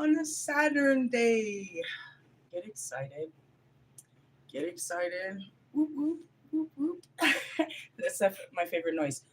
on a Saturn day. Get excited. Get excited. Whoop, whoop, whoop, whoop. That's my favorite noise.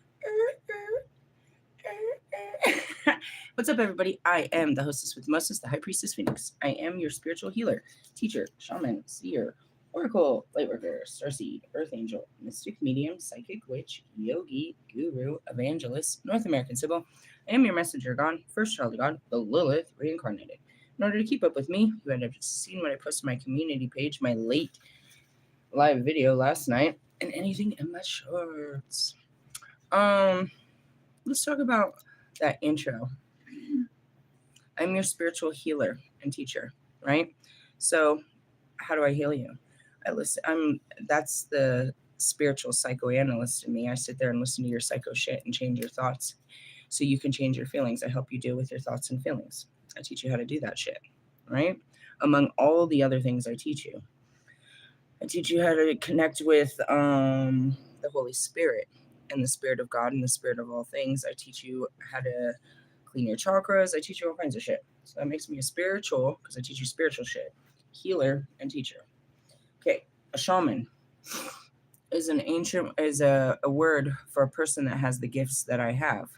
What's up, everybody? I am the hostess with Moses, the High Priestess Phoenix. I am your spiritual healer, teacher, shaman, seer, oracle, lightworker, starseed, earth angel, mystic medium, psychic witch, yogi, guru, evangelist, North American Sybil. I am your messenger god, first child of God, the Lilith reincarnated. In order to keep up with me, you had to have seen what I posted on my community page, my late live video last night, and anything in my shorts. Let's talk about that intro. I'm your spiritual healer and teacher, right? So, how do I heal you? That's the spiritual psychoanalyst in me. I sit there and listen to your psycho shit and change your thoughts so you can change your feelings. I help you deal with your thoughts and feelings. I teach you how to do that shit, right? Among all the other things I teach you. I teach you how to connect with the Holy Spirit and the Spirit of God and the Spirit of all things. I teach you how to clean your chakras. I teach you all kinds of shit. So that makes me a spiritual, because I teach you spiritual shit, healer and teacher. Okay, a shaman is a word for a person that has the gifts that I have,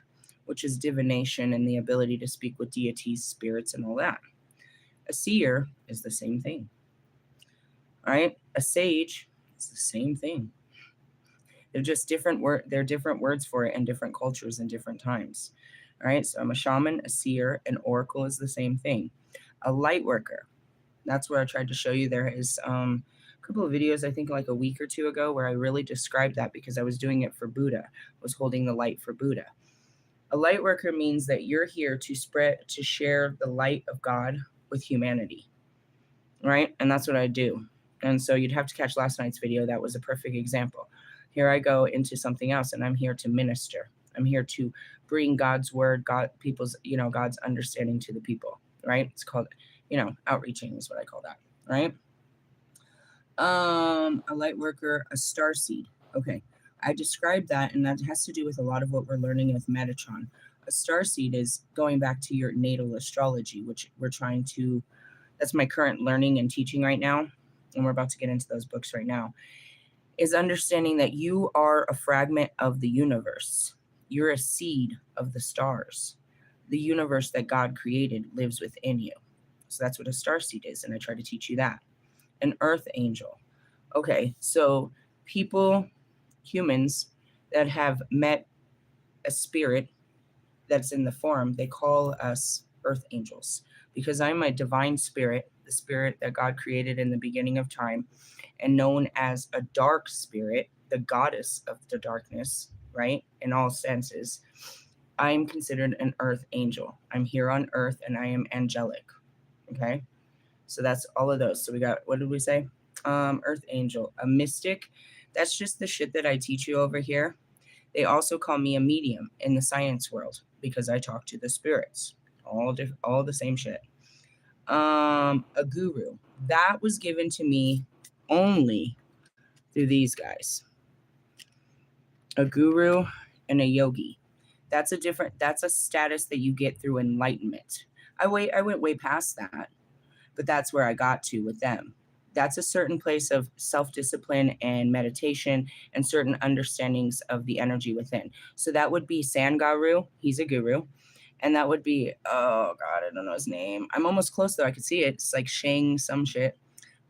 which is divination and the ability to speak with deities, spirits, and all that. A seer is the same thing. All right, a sage is the same thing. They're just different words for it in different cultures and different times. All right, so I'm a shaman, a seer, an oracle is the same thing. A light worker, that's where I tried to show you. There is a couple of videos, I think like a week or two ago, where I really described that because I was doing it for Buddha, was holding the light for Buddha. A light worker means that you're here to share the light of God with humanity, right? And that's what I do. And so you'd have to catch last night's video. That was a perfect example. Here I go into something else, and I'm here to minister. I'm here to bring God's word, God's understanding to the people, right? It's called, outreaching is what I call that, right? A light worker, a starseed. Okay, I described that, and that has to do with a lot of what we're learning with Metatron. A starseed is going back to your natal astrology, which that's my current learning and teaching right now, and we're about to get into those books right now, is understanding that you are a fragment of the universe. You're a seed of the stars. The universe that God created lives within you. So that's what a starseed is, and I try to teach you that. An earth angel. Okay, so humans that have met a spirit that's in the form, they call us earth angels, because I'm a divine spirit, the spirit that God created in the beginning of time, and known as a dark spirit, the goddess of the darkness, right? In all senses, I'm considered an earth angel. I'm here on earth and I am angelic. Okay. So that's all of those. So we got, what did we say? Earth angel, a mystic. That's just the shit that I teach you over here. They also call me a medium in the science world because I talk to the spirits. All the same shit. A guru. That was given to me only through these guys. A guru and a yogi. That's a status that you get through enlightenment. I went way past that, but that's where I got to with them. That's a certain place of self-discipline and meditation and certain understandings of the energy within. So that would be Sangaru. He's a guru. And that would be, oh God, I don't know his name. I'm almost close though. I could see it. It's like Shang some shit.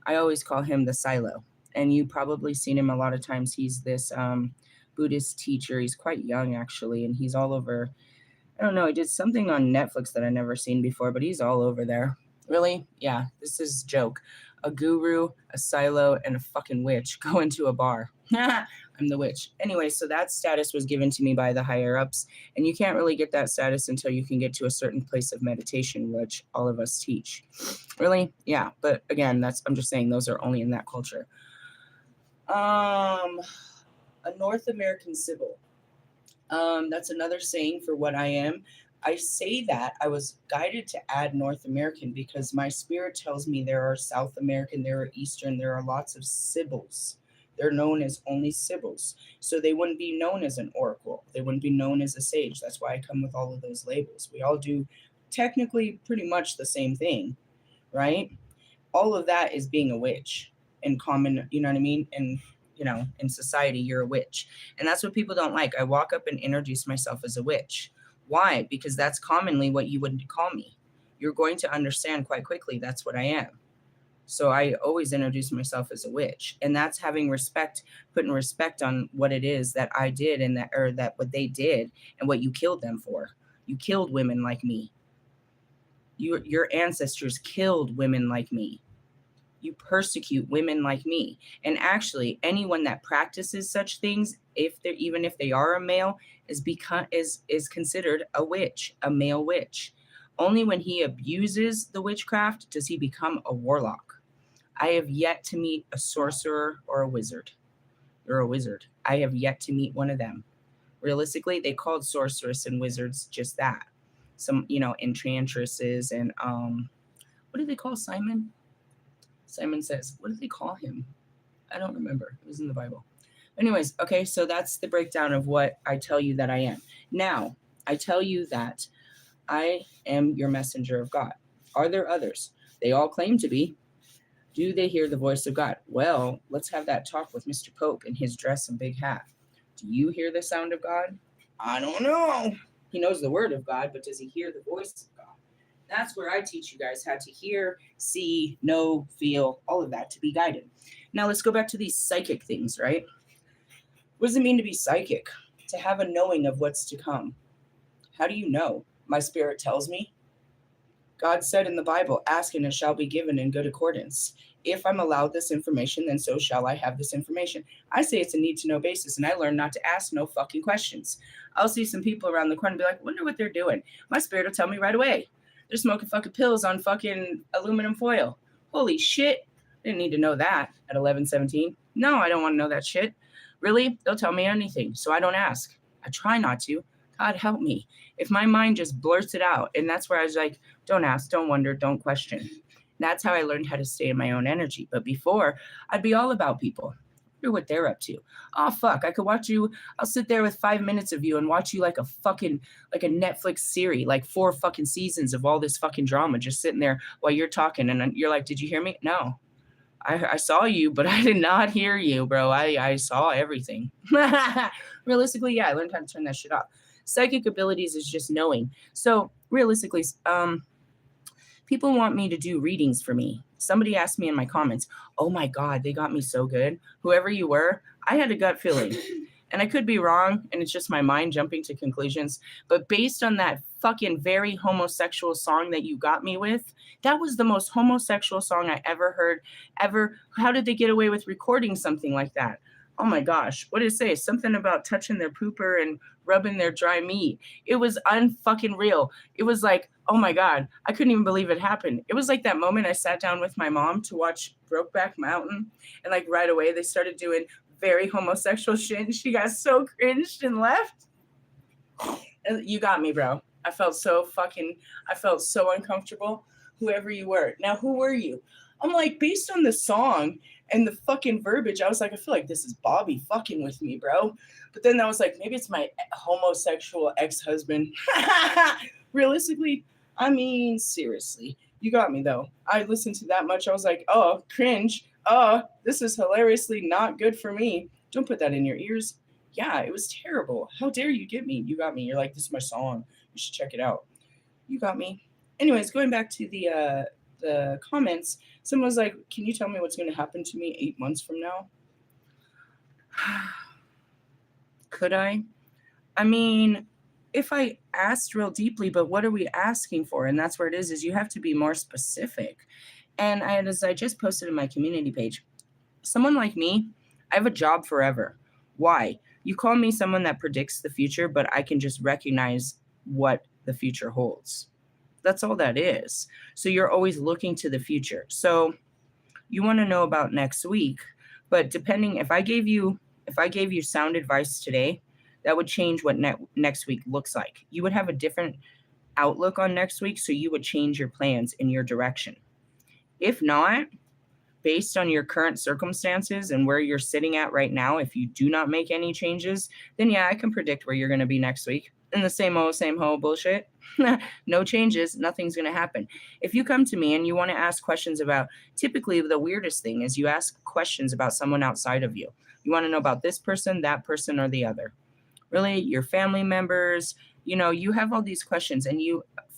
I always call him the Silo. And you probably seen him a lot of times. He's this Buddhist teacher. He's quite young actually. And he's all over. I don't know. He did something on Netflix that I never seen before, but he's all over there. Really? Yeah, this is a joke. A guru, a silo, and a fucking witch go into a bar. I'm the witch. Anyway, so that status was given to me by the higher ups, and you can't really get that status until you can get to a certain place of meditation, which all of us teach. Really? Yeah, but again, I'm just saying those are only in that culture. A North American Sybil. That's another saying for what I am. I say that I was guided to add North American because my spirit tells me there are South American, there are Eastern, there are lots of Sibyls. They're known as only Sibyls. So they wouldn't be known as an oracle. They wouldn't be known as a sage. That's why I come with all of those labels. We all do technically pretty much the same thing, right? All of that is being a witch in common, you know what I mean? And, you know, in society, you're a witch. And that's what people don't like. I walk up and introduce myself as a witch. Why? Because that's commonly what you would call me. You're going to understand quite quickly that's what I am. So I always introduce myself as a witch. And that's having respect, putting respect on what it is that I did and that, or that what they did and what you killed them for. You killed women like me. Your ancestors killed women like me. You persecute women like me. And actually, anyone that practices such things, even if they are a male, is considered a witch, a male witch. Only when he abuses the witchcraft does he become a warlock. I have yet to meet a sorcerer or a wizard. You're a wizard. I have yet to meet one of them. Realistically, they called sorceress and wizards just that. Some, you know, enchantresses and what did they call Simon? Simon says, what did they call him? I don't remember. It was in the Bible. Anyways, okay, so that's the breakdown of what I tell you that I am. Now, I tell you that I am your messenger of God. Are there others? They all claim to be. Do they hear the voice of God? Well, let's have that talk with Mr. Pope in his dress and big hat. Do you hear the sound of God? I don't know. He knows the word of God, but does he hear the voice of God? That's where I teach you guys how to hear, see, know, feel, all of that to be guided. Now let's go back to these psychic things, right? What does it mean to be psychic? To have a knowing of what's to come. How do you know? My spirit tells me. God said in the Bible, ask and it shall be given in good accordance. If I'm allowed this information, then so shall I have this information. I say it's a need to know basis, and I learned not to ask no fucking questions. I'll see some people around the corner and be like, wonder what they're doing. My spirit will tell me right away. They're smoking fucking pills on fucking aluminum foil. Holy shit. Didn't need to know that at 11:17. No, I don't want to know that shit. Really? They'll tell me anything, so I don't ask. I try not to. God help me. If my mind just blurts it out, and that's where I was like, don't ask, don't wonder, don't question. That's how I learned how to stay in my own energy. But before, I'd be all about people. Wonder what they're up to. Oh, fuck, I could watch you. I'll sit there with 5 minutes of you and watch you like a Netflix series, like 4 fucking seasons of all this fucking drama, just sitting there while you're talking. And you're like, did you hear me? No. I saw you, but I did not hear you, bro. I saw everything. Realistically, yeah, I learned how to turn that shit off. Psychic abilities is just knowing. So realistically, people want me to do readings for me. Somebody asked me in my comments, oh my God, they got me so good. Whoever you were, I had a gut feeling. And I could be wrong, and it's just my mind jumping to conclusions. But based on that fucking very homosexual song that you got me with, that was the most homosexual song I ever heard, ever. How did they get away with recording something like that? Oh my gosh, what did it say? Something about touching their pooper and rubbing their dry meat. It was unfucking real. It was like, oh my God, I couldn't even believe it happened. It was like that moment I sat down with my mom to watch Brokeback Mountain, and like right away they started doing very homosexual shit, and she got so cringed and left. And you got me, bro. I felt so uncomfortable. Whoever you were. Now, who were you? I'm like, based on the song and the fucking verbiage, I was like, I feel like this is Bobby fucking with me, bro. But then I was like, maybe it's my homosexual ex-husband. Realistically, I mean, seriously, you got me though. I listened to that much. I was like, oh, cringe. Oh, this is hilariously not good for me. Don't put that in your ears. Yeah, it was terrible. How dare you get me? You got me. You're like, this is my song. You should check it out. You got me. Anyways, going back to the comments, someone was like, can you tell me what's going to happen to me 8 months from now? Could I? I mean, if I asked real deeply, but what are we asking for? And that's where it is you have to be more specific. And as I just posted in my community page, someone like me, I have a job forever. Why? You call me someone that predicts the future, but I can just recognize what the future holds. That's all that is. So you're always looking to the future. So you want to know about next week, but depending, if I gave you sound advice today, that would change what next week looks like. You would have a different outlook on next week, so you would change your plans in your direction. If not, based on your current circumstances and where you're sitting at right now, if you do not make any changes, then yeah, I can predict where you're going to be next week. And the same old, same hoe bullshit. No changes, nothing's going to happen. If you come to me and you want to ask questions about, typically the weirdest thing is you ask questions about someone outside of you. You want to know about this person, that person, or the other. Really, your family members, you have all these questions, and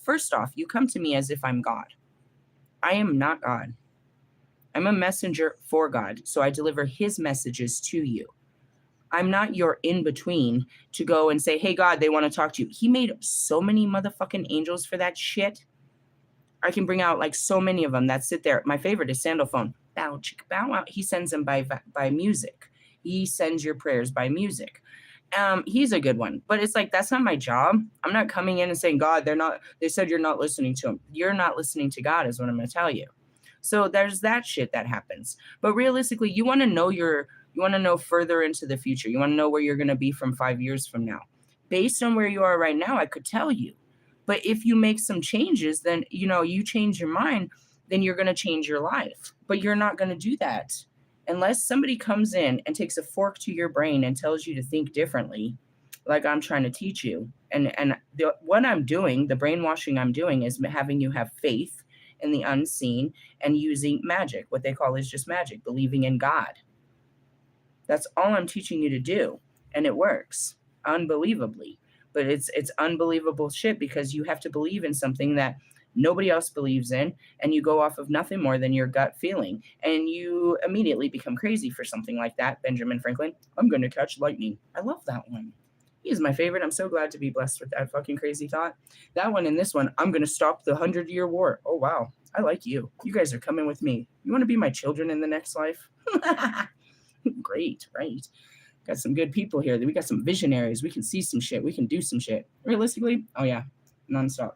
first off, you come to me as if I'm God. I am not God. I'm a messenger for God, so I deliver his messages to you. I'm not your in-between to go and say, hey, God, they want to talk to you. He made so many motherfucking angels for that shit. I can bring out like so many of them that sit there. My favorite is Sandalphone. Bow, chick, bow out. He sends them by music. He sends your prayers by music. He's a good one, but it's like, that's not my job. I'm not coming in and saying, God, they said you're not listening to him. You're not listening to God is what I'm going to tell you. So there's that shit that happens. But realistically, you want to know further into the future. You want to know where you're going to be from 5 years from now. Based on where you are right now, I could tell you. But if you make some changes, then, you change your mind, then you're going to change your life. But you're not going to do that unless somebody comes in and takes a fork to your brain and tells you to think differently, like I'm trying to teach you. And what I'm doing, the brainwashing I'm doing, is having you have faith in the unseen and using magic. What they call is just magic, believing in God. That's all I'm teaching you to do. And it works unbelievably. But it's unbelievable shit, because you have to believe in something that nobody else believes in, and you go off of nothing more than your gut feeling. And you immediately become crazy for something like that. Benjamin Franklin, I'm going to catch lightning. I love that one. He is my favorite. I'm so glad to be blessed with that fucking crazy thought. That one and this one, I'm going to stop the 100-year war. Oh, wow. I like you. You guys are coming with me. You want to be my children in the next life? Great, right? Got some good people here. We got some visionaries. We can see some shit. We can do some shit. Realistically, oh yeah, nonstop.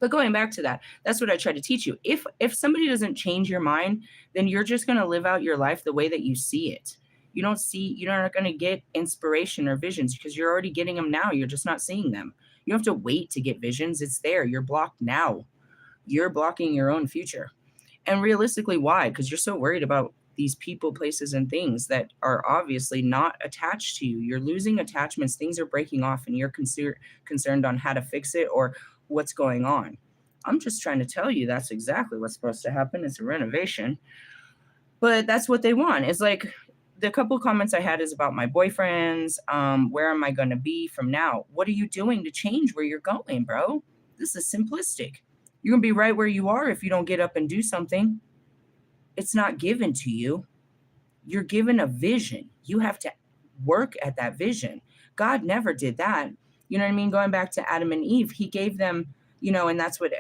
But going back to that, that's what I try to teach you. If somebody doesn't change your mind, then you're just going to live out your life the way that you see it. You're not going to get inspiration or visions, because you're already getting them now. You're just not seeing them. You don't have to wait to get visions. It's there. You're blocked now. You're blocking your own future. And realistically, why? Because you're so worried about these people, places, and things that are obviously not attached to you. You're losing attachments. Things are breaking off, and you're concerned on how to fix it or what's going on. I'm just trying to tell you that's exactly what's supposed to happen. It's a renovation. But that's what they want. It's like the couple comments I had is about my boyfriends. Where am I going to be from now? What are you doing to change where you're going, bro? This is simplistic. You're going to be right where you are if you don't get up and do something. It's not given to you. You're given a vision. You have to work at that vision. God never did that. You know what I mean? Going back to Adam and Eve, he gave them, and that's what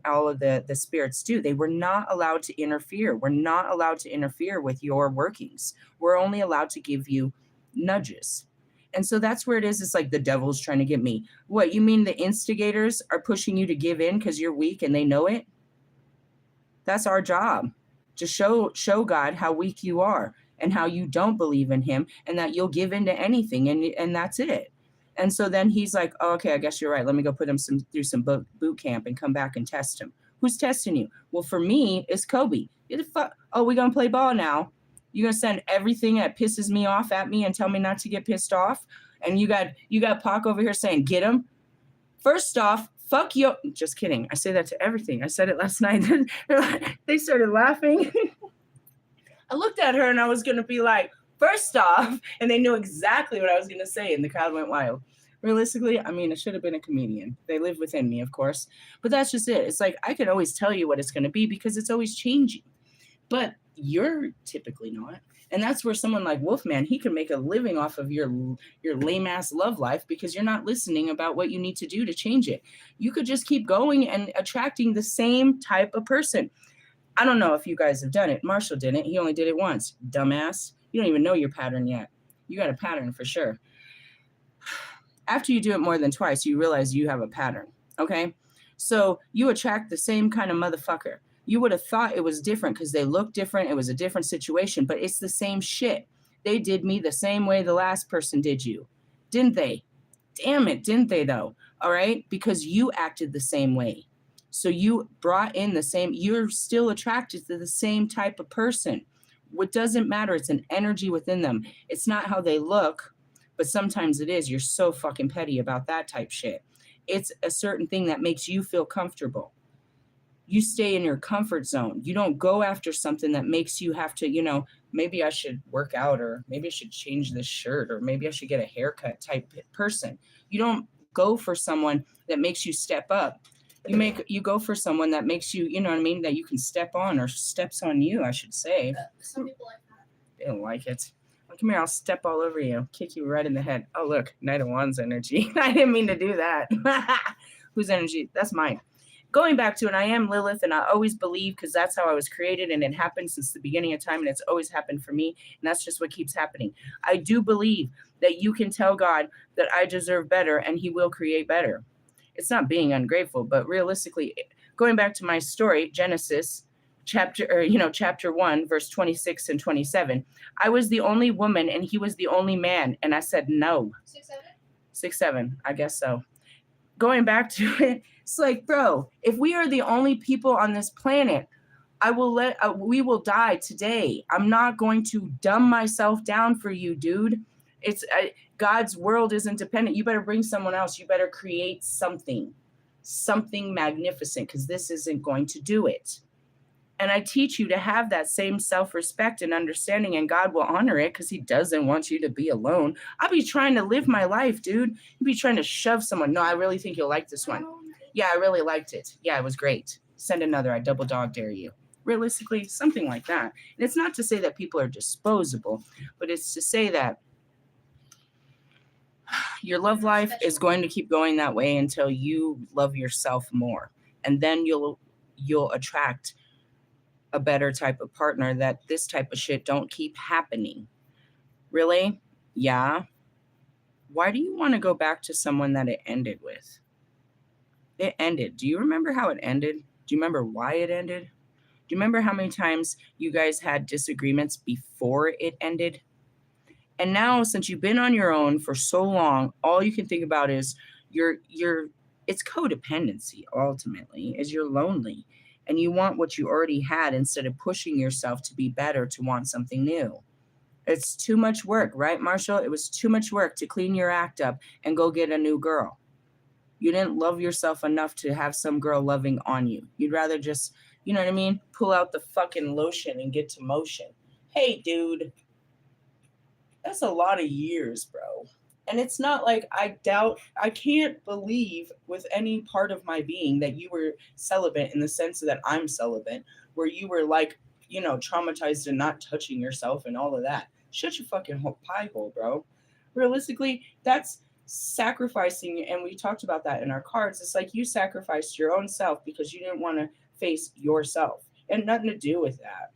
all of the spirits do. They were not allowed to interfere. We're not allowed to interfere with your workings. We're only allowed to give you nudges. And so that's where it is. It's like the devil's trying to get me. What, you mean the instigators are pushing you to give in because you're weak and they know it? That's our job. To show God how weak you are and how you don't believe in him, and that you'll give into anything, and that's it. And so then he's like, oh, okay, I guess you're right. Let me go put him through some boot camp and come back and test him. Who's testing you? Well, for me, it's Kobe. Oh, we're going to play ball now. You're going to send everything that pisses me off at me and tell me not to get pissed off? And you got Pac over here saying, get him? First off, fuck you. Just kidding. I say that to everything. I said it last night. They started laughing. I looked at her and I was going to be like, first off, and they knew exactly what I was going to say, and the crowd went wild. Realistically, I mean, I should have been a comedian. They live within me, of course. But that's just it. It's like, I can always tell you what it's going to be because it's always changing. But you're typically not. And that's where someone like Wolfman, he can make a living off of your lame-ass love life because you're not listening about what you need to do to change it. You could just keep going and attracting the same type of person. I don't know if you guys have done it. Marshall didn't. He only did it once. Dumbass. You don't even know your pattern yet. You got a pattern for sure. After you do it more than twice, you realize you have a pattern. Okay? So you attract the same kind of motherfucker. You would have thought it was different because they look different. It was a different situation, but it's the same shit. They did me the same way the last person did you. Didn't they? Damn it, didn't they though? All right? Because you acted the same way. So you brought in you're still attracted to the same type of person. What doesn't matter, it's an energy within them. It's not how they look, But sometimes it is. You're so fucking petty about that type shit. It's a certain thing that makes you feel comfortable. You stay in your comfort zone. You don't go after something that makes you have to, maybe I should work out, or maybe I should change this shirt, or maybe I should get a haircut type person. You don't go for someone that makes you step up. You go for someone that makes you, you know what I mean, that you can step on, or steps on you, I should say. Some people like that. They don't like it. Come here, I'll step all over you, kick you right in the head. Oh, look, Knight of Wands energy. I didn't mean to do that. Whose energy? That's mine. Going back to it, I am Lilith, and I always believe, because that's how I was created, and it happened since the beginning of time, and it's always happened for me, and that's just what keeps happening. I do believe that you can tell God that I deserve better, and he will create better. It's not being ungrateful, but realistically, going back to my story, Genesis, chapter 1, verse 26 and 27, I was the only woman, and he was the only man, and I said no. 6'7", I guess so. Going back to it, it's like, bro, if we are the only people on this planet, we will die today. I'm not going to dumb myself down for you, dude. God's world is independent. You better bring someone else. You better create something magnificent, because this isn't going to do it. And I teach you to have that same self-respect and understanding, and God will honor it, because he doesn't want you to be alone. I'll be trying to live my life, dude. You'll be trying to shove someone. No, I really think you'll like this one. Yeah, I really liked it. Yeah, it was great. Send another. I double dog dare you. Realistically, something like that. And it's not to say that people are disposable, but it's to say that your love life is going to keep going that way until you love yourself more. And then you'll attract a better type of partner, that this type of shit don't keep happening. Really? Yeah. Why do you want to go back to someone that it ended with? It ended. Do you remember how it ended? Do you remember why it ended? Do you remember how many times you guys had disagreements before it ended? And now, since you've been on your own for so long, all you can think about is it's codependency, ultimately, is you're lonely. And you want what you already had instead of pushing yourself to be better, to want something new. It's too much work, right, Marshall? It was too much work to clean your act up and go get a new girl. You didn't love yourself enough to have some girl loving on you. You'd rather just, you know what I mean, pull out the fucking lotion and get to motion. Hey, dude, that's a lot of years, bro. And it's not like I can't believe with any part of my being that you were celibate in the sense that I'm celibate, where you were like, traumatized and not touching yourself and all of that. Shut your fucking pie hole, bro. Realistically, that's sacrificing, and we talked about that in our cards. It's like you sacrificed your own self because you didn't want to face yourself. And nothing to do with that.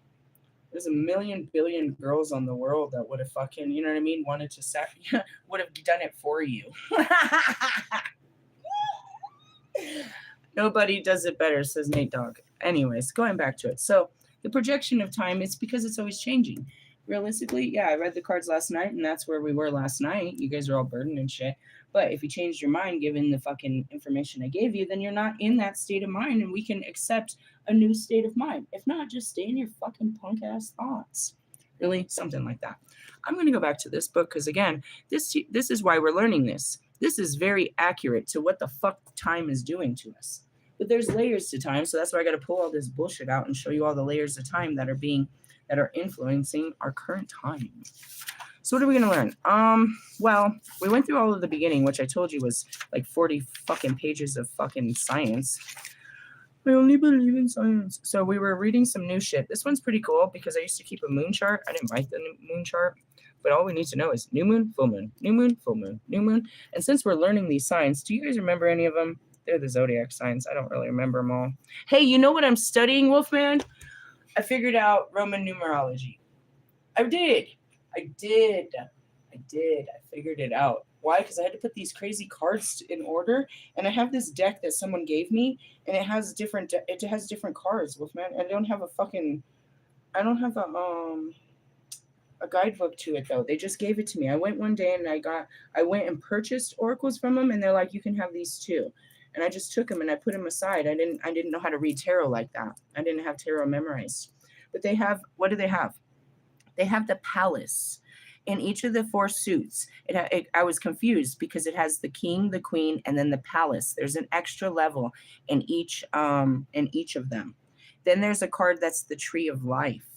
There's a million billion girls on the world that would have fucking, you know what I mean, wanted to would have done it for you. Nobody does it better, says Nate Dogg. Anyways, going back to it. So the projection of time, it's because it's always changing. Realistically, yeah, I read the cards last night, and that's where we were last night. You guys are all burdened and shit. But if you changed your mind given the fucking information I gave you, then you're not in that state of mind, and we can accept a new state of mind. If not, just stay in your fucking punk ass thoughts. Really, something like that. I'm going to go back to this book because, again, this is why we're learning this. This is very accurate to what the fuck time is doing to us. But there's layers to time, so that's why I got to pull all this bullshit out and show you all the layers of time that are influencing our current time. So what are we going to learn? Well, we went through all of the beginning, which I told you was like 40 fucking pages of fucking science. I only believe in science. So we were reading some new shit. This one's pretty cool because I used to keep a moon chart. I didn't write the moon chart, but all we need to know is new moon, full moon, new moon, full moon, new moon. And since we're learning these signs, do you guys remember any of them? They're the zodiac signs. I don't really remember them all. Hey, you know what I'm studying, Wolfman? I figured out Roman numerology. I did. I figured it out. Why? Because I had to put these crazy cards in order, and I have this deck that someone gave me, and it has different cards, Wolfman. I don't have a guidebook to it though. They just gave it to me. I went one day and I went and purchased oracles from them, and they're like, you can have these too. And I just took them and I put them aside. I didn't know how to read tarot like that. I didn't have tarot memorized. But they have, what do they have? They have the palace. In each of the 4 suits, I was confused because it has the king, the queen, and then the palace. There's an extra level in each of them. Then there's a card that's the tree of life.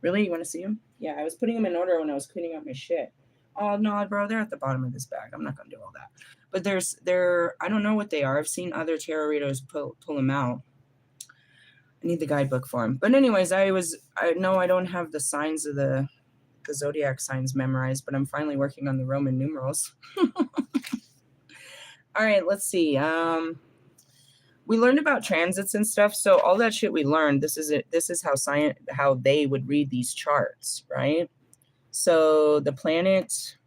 Really? You want to see them? Yeah, I was putting them in order when I was cleaning up my shit. Oh no, bro, they're at the bottom of this bag. I'm not gonna do all that. But I don't know what they are. I've seen other tarot readers pull them out. I need the guidebook for them. But anyways, I know I don't have the signs of the zodiac signs memorized, but I'm finally working on the Roman numerals. All right, let's see. We learned about transits and stuff. So all that shit we learned, this is how they would read these charts, right? So the planet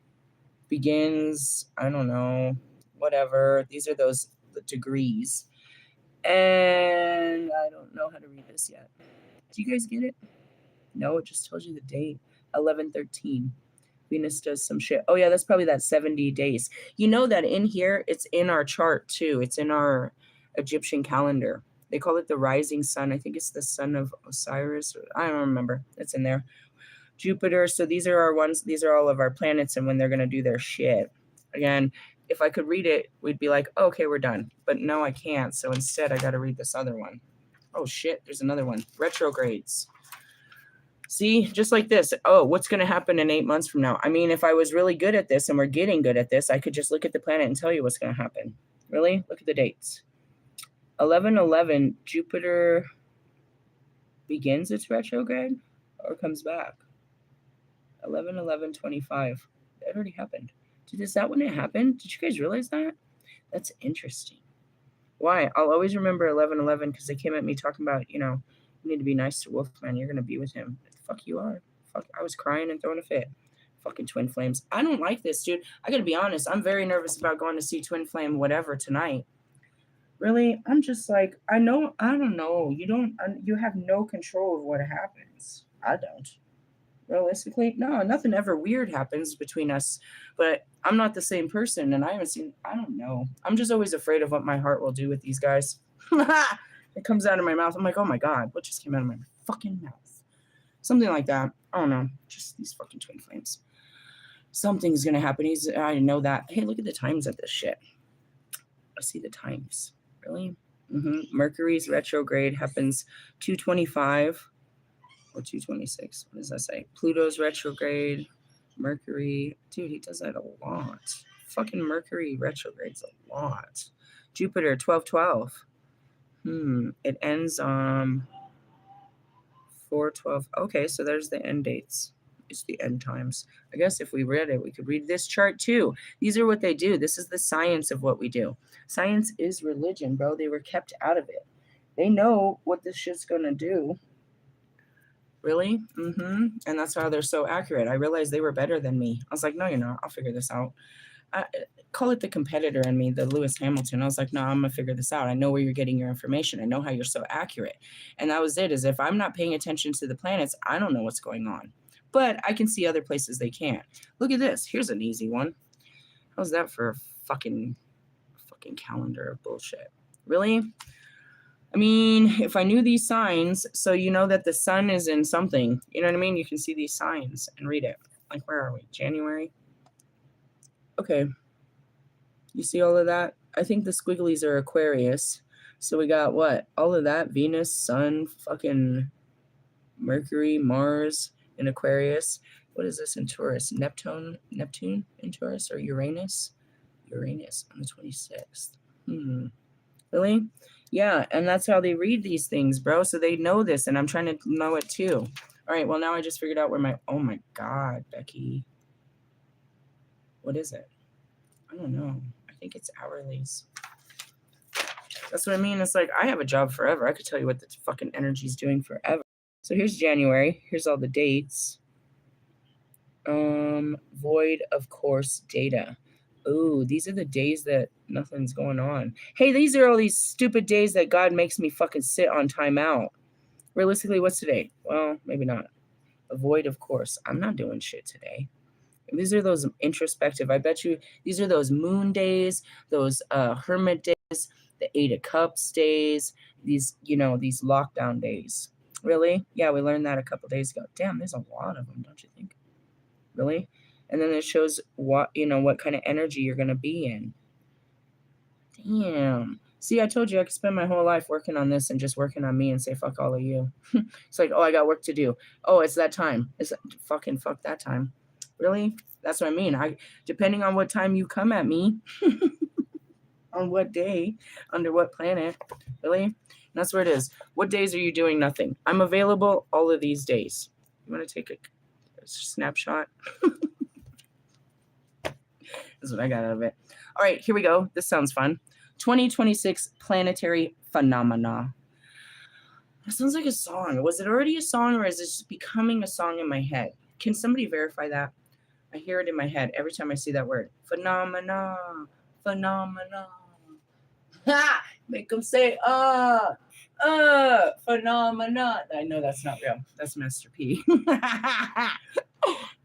begins, I don't know, whatever. These are the degrees. And I don't know how to read this yet. Do you guys get it? No, it just tells you the date. 11/13. Venus does some shit. Oh yeah, that's probably that 70 days. You know that in here, it's in our chart too. It's in our Egyptian calendar. They call it the rising sun. I think it's the sun of Osiris. I don't remember. It's in there. Jupiter. So these are our ones. These are all of our planets and when they're going to do their shit. Again, if I could read it, we'd be like, oh, okay, we're done. But no, I can't. So instead, I got to read this other one. Oh shit, there's another one. Retrogrades. See, just like this. Oh, what's going to happen in 8 months from now? I mean, if I was really good at this and we're getting good at this, I could just look at the planet and tell you what's going to happen. Really? Look at the dates. 11/11, Jupiter begins its retrograde or comes back. 11/11/25. That already happened. Dude, is that when it happened? Did you guys realize that? That's interesting. Why? I'll always remember 11/11 because they came at me talking about, you need to be nice to Wolfman. You're going to be with him. Fuck you are. Fuck, I was crying and throwing a fit. Fucking Twin Flames. I don't like this, dude. I got to be honest. I'm very nervous about going to see Twin Flame whatever tonight. Really? I'm just like, I don't know. You have no control of what happens. I don't. Realistically, no, nothing ever weird happens between us, but I'm not the same person and I don't know. I'm just always afraid of what my heart will do with these guys. It comes out of my mouth. I'm like, oh my God, what just came out of my fucking mouth? Something like that. I don't know. Just these fucking Twin Flames. Something's going to happen. I know that. Hey, look at the times of this shit. I see the times. Really? Mercury's retrograde happens 2:25 or 2:26. What does that say? Pluto's retrograde. Mercury. Dude, he does that a lot. Fucking Mercury retrogrades a lot. Jupiter, 12/12. It ends on 4/12. Okay, so there's the end dates. It's the end times. I guess if we read it, we could read this chart too. These are what they do. This is the science of what we do. Science is religion, bro. They were kept out of it. They know what this shit's gonna do. Really? And that's how they're so accurate. I realized they were better than me. I was like, no, you're not. I'll figure this out. Call it the competitor in me, the Lewis Hamilton. I was like, no, I'm going to figure this out. I know where you're getting your information. I know how you're so accurate. And that was it, is if I'm not paying attention to the planets, I don't know what's going on. But I can see other places they can't. Look at this. Here's an easy one. How's that for a fucking calendar of bullshit? Really? I mean, if I knew these signs, so you know that the sun is in something, you know what I mean? You can see these signs and read it. Like, where are we? January? Okay. You see all of that? I think the squigglies are Aquarius. So we got what? All of that. Venus, Sun, fucking Mercury, Mars in Aquarius. What is this in Taurus? Neptune in Taurus or Uranus? Uranus on the 26th. Really? Yeah, and that's how they read these things, bro. So they know this, and I'm trying to know it too. All right, well, now I just figured out where oh my God, Becky. What is it? I don't know. I think it's hourlies. That's what I mean. It's like, I have a job forever. I could tell you what the fucking energy's doing forever. So here's January. Here's all the dates. Void of course data. Ooh, these are the days that nothing's going on. Hey, these are all these stupid days that God makes me fucking sit on timeout. Realistically, what's today? Well, maybe not. A void of course. I'm not doing shit today. These are those introspective. I bet you these are those moon days, those hermit days, the 8 of Cups days, these lockdown days. Really? Yeah, we learned that a couple days ago. Damn, there's a lot of them, don't you think? really. And then it shows what, what kind of energy you're going to be in. Damn. See, I told you I could spend my whole life working on this and just working on me and say, fuck all of you. It's like, oh, I got work to do. Oh, it's that time. It's fucking fuck that time. Really? That's what I mean. Depending on what time you come at me, on what day, under what planet, really? And that's where it is. What days are you doing nothing? I'm available all of these days. You want to take a snapshot? That's what I got out of it. All right, here we go. This sounds fun. 2026 planetary phenomena. That sounds like a song. Was it already a song, or is it just becoming a song in my head? Can somebody verify that? I hear it in my head every time I see that word. Phenomena. Phenomena. Ha! Make them say, phenomena. I know that's not real. That's Master P.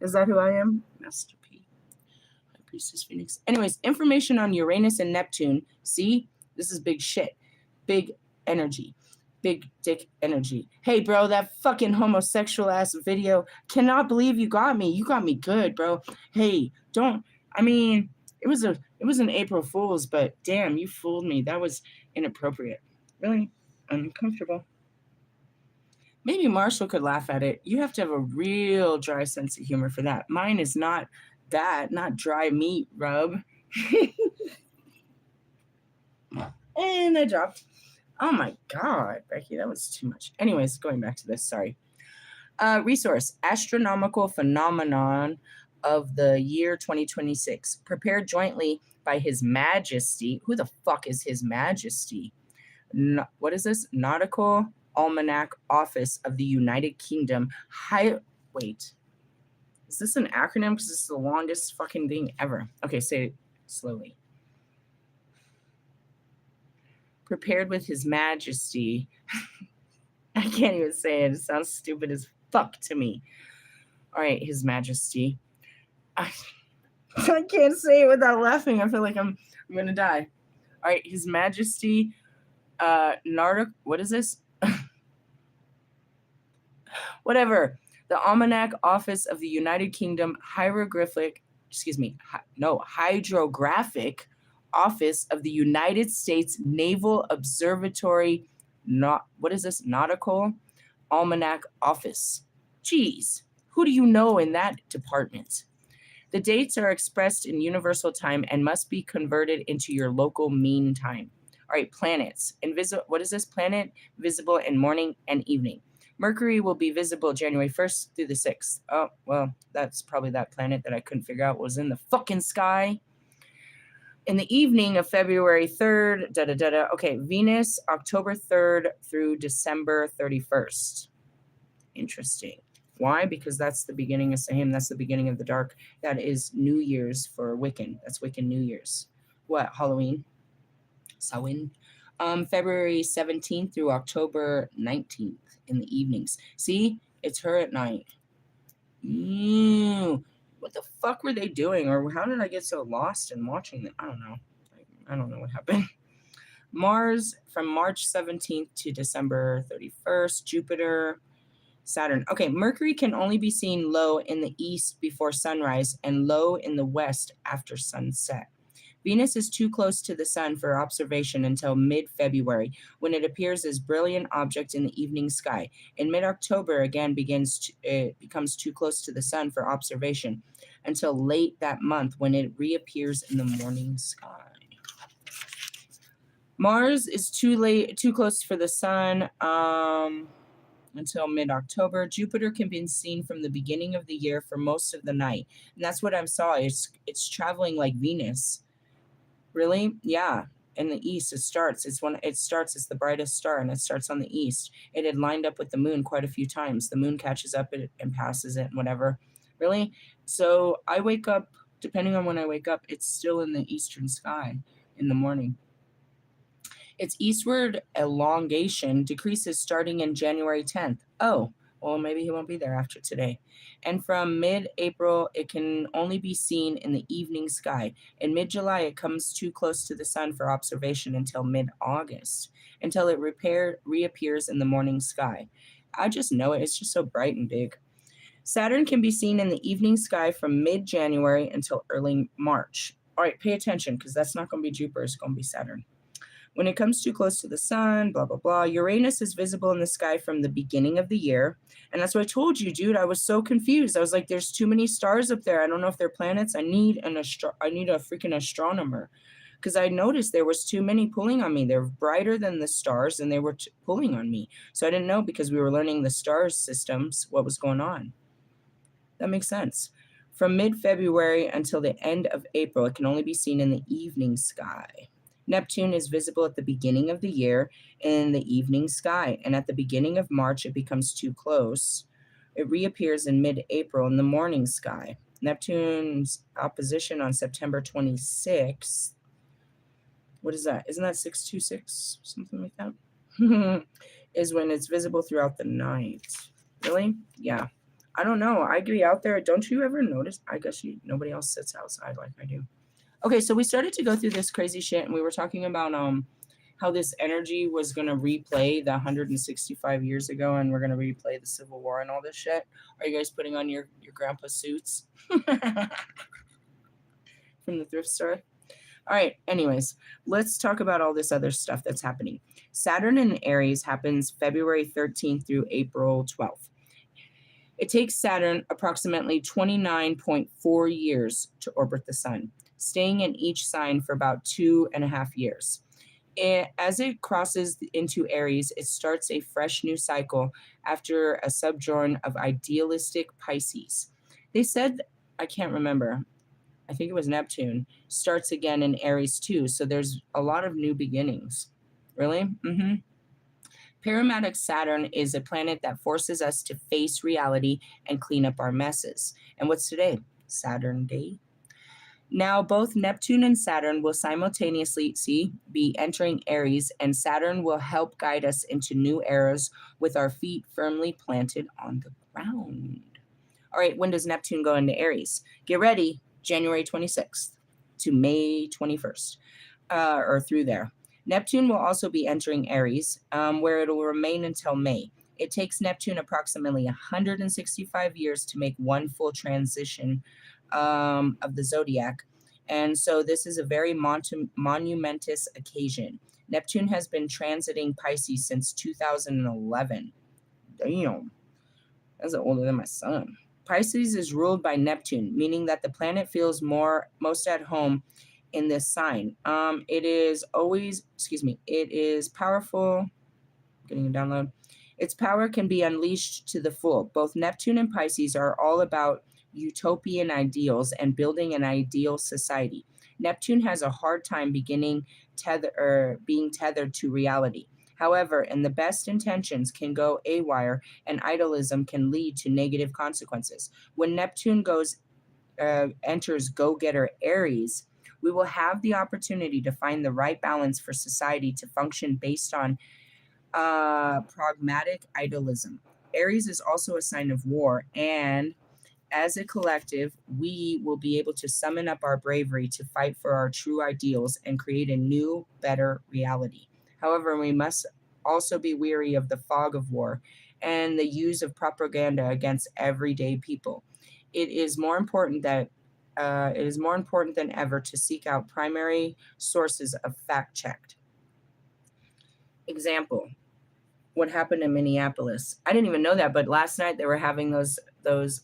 Is that who I am? Master P. Priestess Phoenix. Anyways, information on Uranus and Neptune. See? This is big shit. Big energy. Big dick energy. Hey, bro, that fucking homosexual ass video. Cannot believe you got me. You got me good, bro. Hey, don't. I mean, it was an April Fool's, but damn, you fooled me. That was inappropriate. Really uncomfortable. Maybe Marshall could laugh at it. You have to have a real dry sense of humor for that. Mine is not that, not dry meat rub. And I dropped. Oh my God, Becky, that was too much. Anyways, going back to this, sorry. Resource, astronomical phenomenon of the year 2026, prepared jointly by His Majesty. Who the fuck is His Majesty? What is this? Nautical Almanac Office of the United Kingdom. Wait. Is this an acronym? Because this is the longest fucking thing ever. Okay, say it slowly. Prepared with His Majesty. I can't even say it. It sounds stupid as fuck to me. All right, His Majesty. I can't say it without laughing. I feel like I'm gonna die. All right, His Majesty. What is this? Whatever. The Almanac Office of the United Kingdom Hydrographic Office of the United States Naval Observatory. What is this? Nautical Almanac Office. Jeez, who do you know in that department? The dates are expressed in universal time and must be converted into your local mean time. All right, planets. What is this? Planet visible in morning and evening. Mercury will be visible January 1st through the 6th. Oh, well, that's probably that planet that I couldn't figure out was in the fucking sky. In the evening of February 3rd, Okay, Venus, October 3rd through December 31st. Interesting. Why? Because that's the beginning of Sahim. That's the beginning of the dark. That is New Year's for Wiccan. That's Wiccan New Year's. What? Halloween? Samhain? February 17th through October 19th in the evenings. See? It's her at night. Ew. What the fuck were they doing? Or how did I get so lost in watching them? I don't know. I don't know what happened. Mars from March 17th to December 31st. Jupiter, Saturn. Okay, Mercury can only be seen low in the east before sunrise and low in the west after sunset. Venus is too close to the sun for observation until mid-February, when it appears as brilliant object in the evening sky. In mid-October, again, it becomes too close to the sun for observation until late that month, when it reappears in the morning sky. Mars is too close for the sun until mid-October. Jupiter can be seen from the beginning of the year for most of the night, and that's what I saw. It's traveling like Venus. Really? Yeah. In the east, it's the brightest star, and it starts on the east. It had lined up with the moon quite a few times. The moon catches up and passes it and whatever. Really? So I wake up, depending on when I wake up, it's still in the eastern sky in the morning. Its eastward elongation decreases starting in January 10th. Oh, well, maybe he won't be there after today. And from mid-April, it can only be seen in the evening sky. In mid-July, it comes too close to the sun for observation until mid-August, until it reappears in the morning sky. I just know it. It's just so bright and big. Saturn can be seen in the evening sky from mid-January until early March. All right, pay attention because that's not going to be Jupiter, it's going to be Saturn. When it comes too close to the sun, blah, blah, blah, Uranus is visible in the sky from the beginning of the year. And that's what I told you, dude. I was so confused. I was like, there's too many stars up there. I don't know if they're planets. I need a freaking astronomer. Because I noticed there was too many pulling on me. They're brighter than the stars, and they were pulling on me. So I didn't know, because we were learning the stars systems, what was going on. That makes sense. From mid-February until the end of April, it can only be seen in the evening sky. Neptune is visible at the beginning of the year in the evening sky, and at the beginning of March, it becomes too close. It reappears in mid-April in the morning sky. Neptune's opposition on September 26th. What is that? Isn't that 626? Something like that? Is when it's visible throughout the night. Really? Yeah. I don't know. I'd be out there. Don't you ever notice? I guess nobody else sits outside like I do. Okay, so we started to go through this crazy shit, and we were talking about how this energy was going to replay the 165 years ago, and we're going to replay the Civil War and all this shit. Are you guys putting on your grandpa suits from the thrift store? All right, anyways, let's talk about all this other stuff that's happening. Saturn in Aries happens February 13th through April 12th. It takes Saturn approximately 29.4 years to orbit the sun, staying in each sign for about 2.5 years. As it crosses into Aries, it starts a fresh new cycle after a sojourn of idealistic Pisces. They said, I can't remember, I think it was Neptune, starts again in Aries too, so there's a lot of new beginnings. Really? Mm-hmm. Paramatic Saturn is a planet that forces us to face reality and clean up our messes. And what's today? Saturn Day. Now, both Neptune and Saturn will simultaneously be entering Aries, and Saturn will help guide us into new eras with our feet firmly planted on the ground. All right, when does Neptune go into Aries? Get ready, January 26th to May 21st, or through there. Neptune will also be entering Aries, where it will remain until May. It takes Neptune approximately 165 years to make one full transition of the zodiac. And so this is a very monumentous occasion. Neptune has been transiting Pisces since 2011. Damn, that's older than my son. Pisces is ruled by Neptune, meaning that the planet feels most at home in this sign. It is powerful. Getting a download. Its power can be unleashed to the full. Both Neptune and Pisces are all about utopian ideals and building an ideal society. Neptune has a hard time being tethered to reality. However, in the best intentions can go awry, and idealism can lead to negative consequences. When Neptune enters go-getter Aries, we will have the opportunity to find the right balance for society to function based on pragmatic idealism. Aries is also a sign of war, and as a collective, we will be able to summon up our bravery to fight for our true ideals and create a new, better reality. However, we must also be wary of the fog of war and the use of propaganda against everyday people. It is more important than ever to seek out primary sources of fact-checked. Example, what happened in Minneapolis. I didn't even know that, but last night they were having those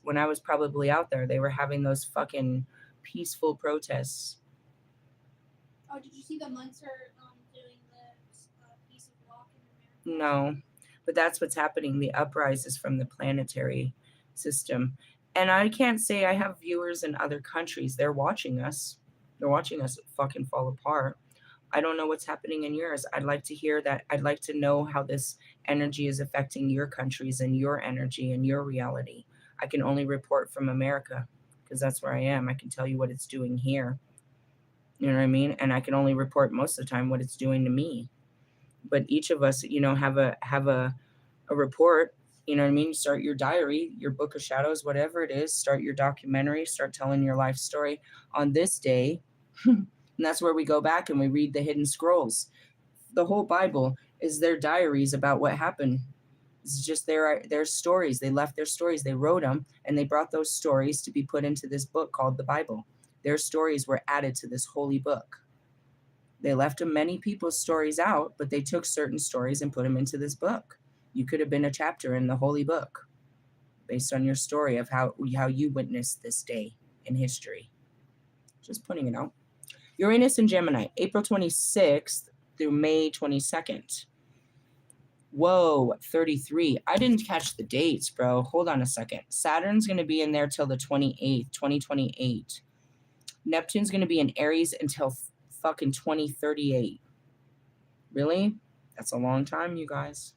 when I was probably out there, they were having those fucking peaceful protests. Oh, did you see the Munster doing the piece of walk in America? No, but that's what's happening. The uprise is from the planetary system. And I can't say I have viewers in other countries. They're watching us. They're watching us fucking fall apart. I don't know what's happening in yours. I'd like to hear that. I'd like to know how this energy is affecting your countries and your energy and your reality. I can only report from America because that's where I am. I can tell you what it's doing here. You know what I mean? And I can only report most of the time what it's doing to me. But each of us, have a report. You know what I mean? Start your diary, your book of shadows, whatever it is. Start your documentary. Start telling your life story on this day. And that's where we go back and we read the hidden scrolls. The whole Bible is their diaries about what happened. It's just their stories. They left their stories. They wrote them, and they brought those stories to be put into this book called the Bible. Their stories were added to this holy book. They left many people's stories out, but they took certain stories and put them into this book. You could have been a chapter in the holy book based on your story of how you witnessed this day in history. Just putting it out. Uranus and Gemini, April 26th through May 22nd. Whoa, 33. I didn't catch the dates, bro. Hold on a second. Saturn's going to be in there till the 28th, 2028. Neptune's going to be in Aries until fucking 2038. Really? That's a long time, you guys.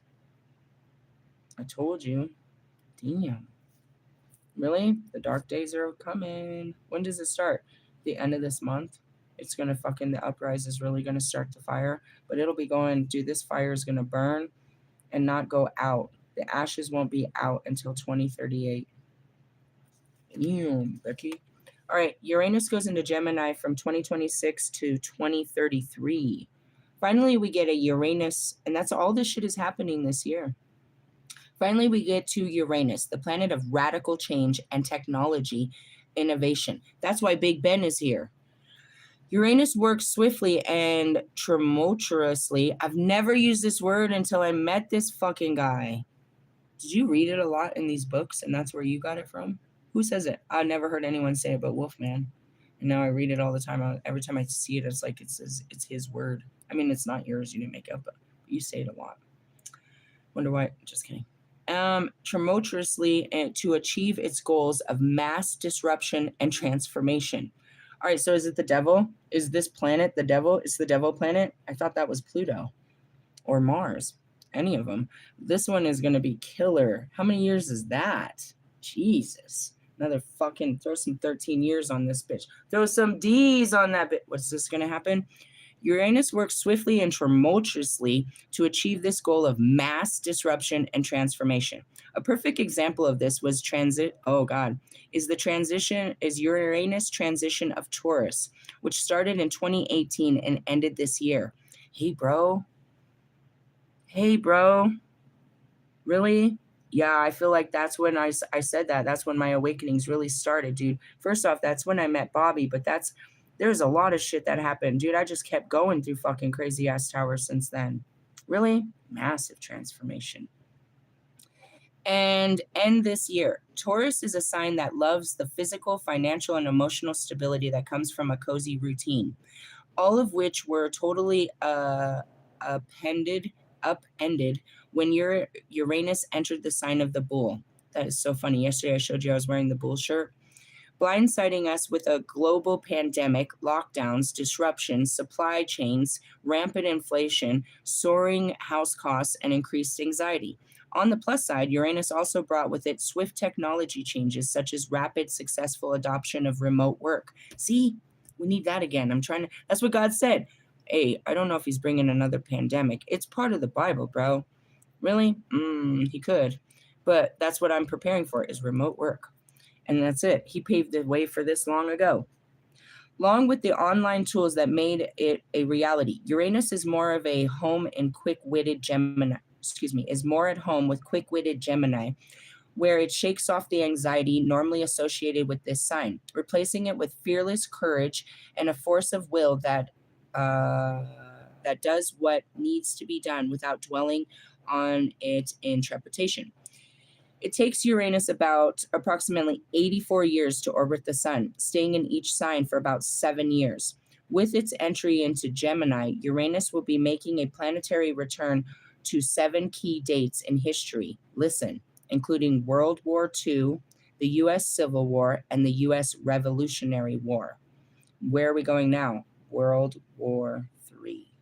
I told you. Damn. Really? The dark days are coming. When does it start? The end of this month. It's going to fucking, the uprise is really going to start the fire. But it'll be going, dude, this fire is going to burn and not go out. The ashes won't be out until 2038. Damn, Becky. All right, Uranus goes into Gemini from 2026 to 2033. Finally, we get a Uranus, and that's all this shit is happening this year. Finally, we get to Uranus, the planet of radical change and technology innovation. That's why Big Ben is here. Uranus works swiftly and tumultuously. I've never used this word until I met this fucking guy. Did you read it a lot in these books, and that's where you got it from? Who says it? I've never heard anyone say it but Wolfman. And now I read it all the time. Every time I see it, it's like it's his word. I mean, it's not yours. You didn't make it up, but you say it a lot. Wonder why. Just kidding. Tumultuously to achieve its goals of mass disruption and transformation. All right, so is it the devil? Is this planet the devil? Is the devil planet? I thought that was Pluto or Mars. Any of them. This one is going to be killer. How many years is that? Jesus. Another fucking, throw some 13 years on this bitch. Throw some D's on that bitch. What's this going to happen? Uranus works swiftly and tumultuously to achieve this goal of mass disruption and transformation. A perfect example of this was Uranus transition of Taurus, which started in 2018 and ended this year. Hey, bro. Really? Yeah, I feel like that's when I said that. That's when my awakenings really started, dude. First off, that's when I met Bobby, but there's a lot of shit that happened. Dude, I just kept going through fucking crazy ass towers since then. Really? Massive transformation. And end this year. Taurus is a sign that loves the physical, financial, and emotional stability that comes from a cozy routine, all of which were totally upended when Uranus entered the sign of the bull. That is so funny. Yesterday I showed you I was wearing the bull shirt. Blindsiding us with a global pandemic, lockdowns, disruptions, supply chains, rampant inflation, soaring house costs, and increased anxiety. On the plus side, Uranus also brought with it swift technology changes such as rapid, successful adoption of remote work. See, we need that again. That's what God said. Hey, I don't know if he's bringing another pandemic. It's part of the Bible, bro. Really? He could. But that's what I'm preparing for is remote work. And that's it. He paved the way for this long ago. Along with the online tools that made it a reality, Uranus is more of a home and quick-witted Gemini. Is more at home with quick-witted Gemini, where it shakes off the anxiety normally associated with this sign, replacing it with fearless courage and a force of will that does what needs to be done without dwelling on it in trepidation. It takes Uranus about approximately 84 years to orbit the sun, staying in each sign for about 7 years. With its entry into Gemini, Uranus will be making a planetary return to 7 key dates in history. Listen, including World War II, the U.S. Civil War, and the U.S. Revolutionary War. Where are we going now? World War III.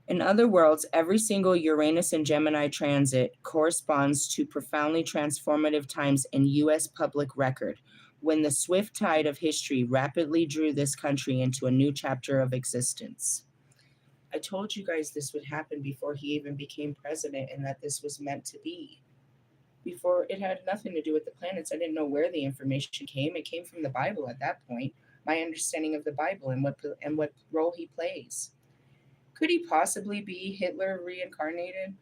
In other words, every single Uranus and Gemini transit corresponds to profoundly transformative times in U.S. public record, when the swift tide of history rapidly drew this country into a new chapter of existence. I told you guys this would happen before he even became president and that this was meant to be. Before, it had nothing to do with the planets. I didn't know where the information came. It came from the Bible at that point, my understanding of the Bible and what role he plays. Could he possibly be Hitler reincarnated?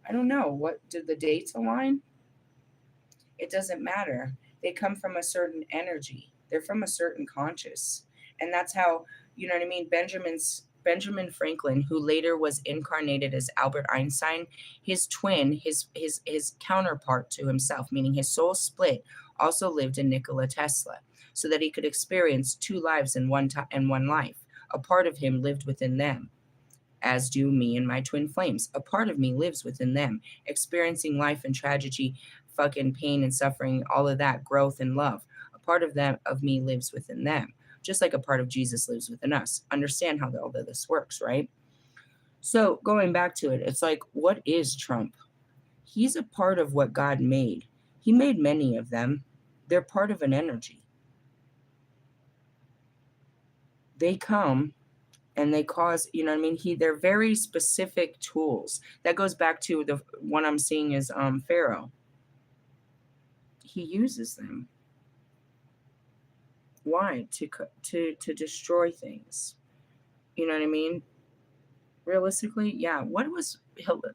I don't know. What did the dates align? It doesn't matter. They come from a certain energy. They're from a certain conscious. And that's how, you know what I mean? Benjamin Franklin, who later was incarnated as Albert Einstein, his twin, his counterpart to himself, meaning his soul split, also lived in Nikola Tesla, so that he could experience two lives in one life. A part of him lived within them, as do me and my twin flames. A part of me lives within them, experiencing life and tragedy, fucking pain and suffering, all of that, growth and love. A part of me lives within them, just like a part of Jesus lives within us. Understand how all of this works, right? So going back to it, it's like, what is Trump? He's a part of what God made. He made many of them. They're part of an energy. They come and they cause, you know what I mean? They're very specific tools. That goes back to the one I'm seeing is Pharaoh. He uses them. Why? To destroy things. You know what I mean? Realistically, yeah. What was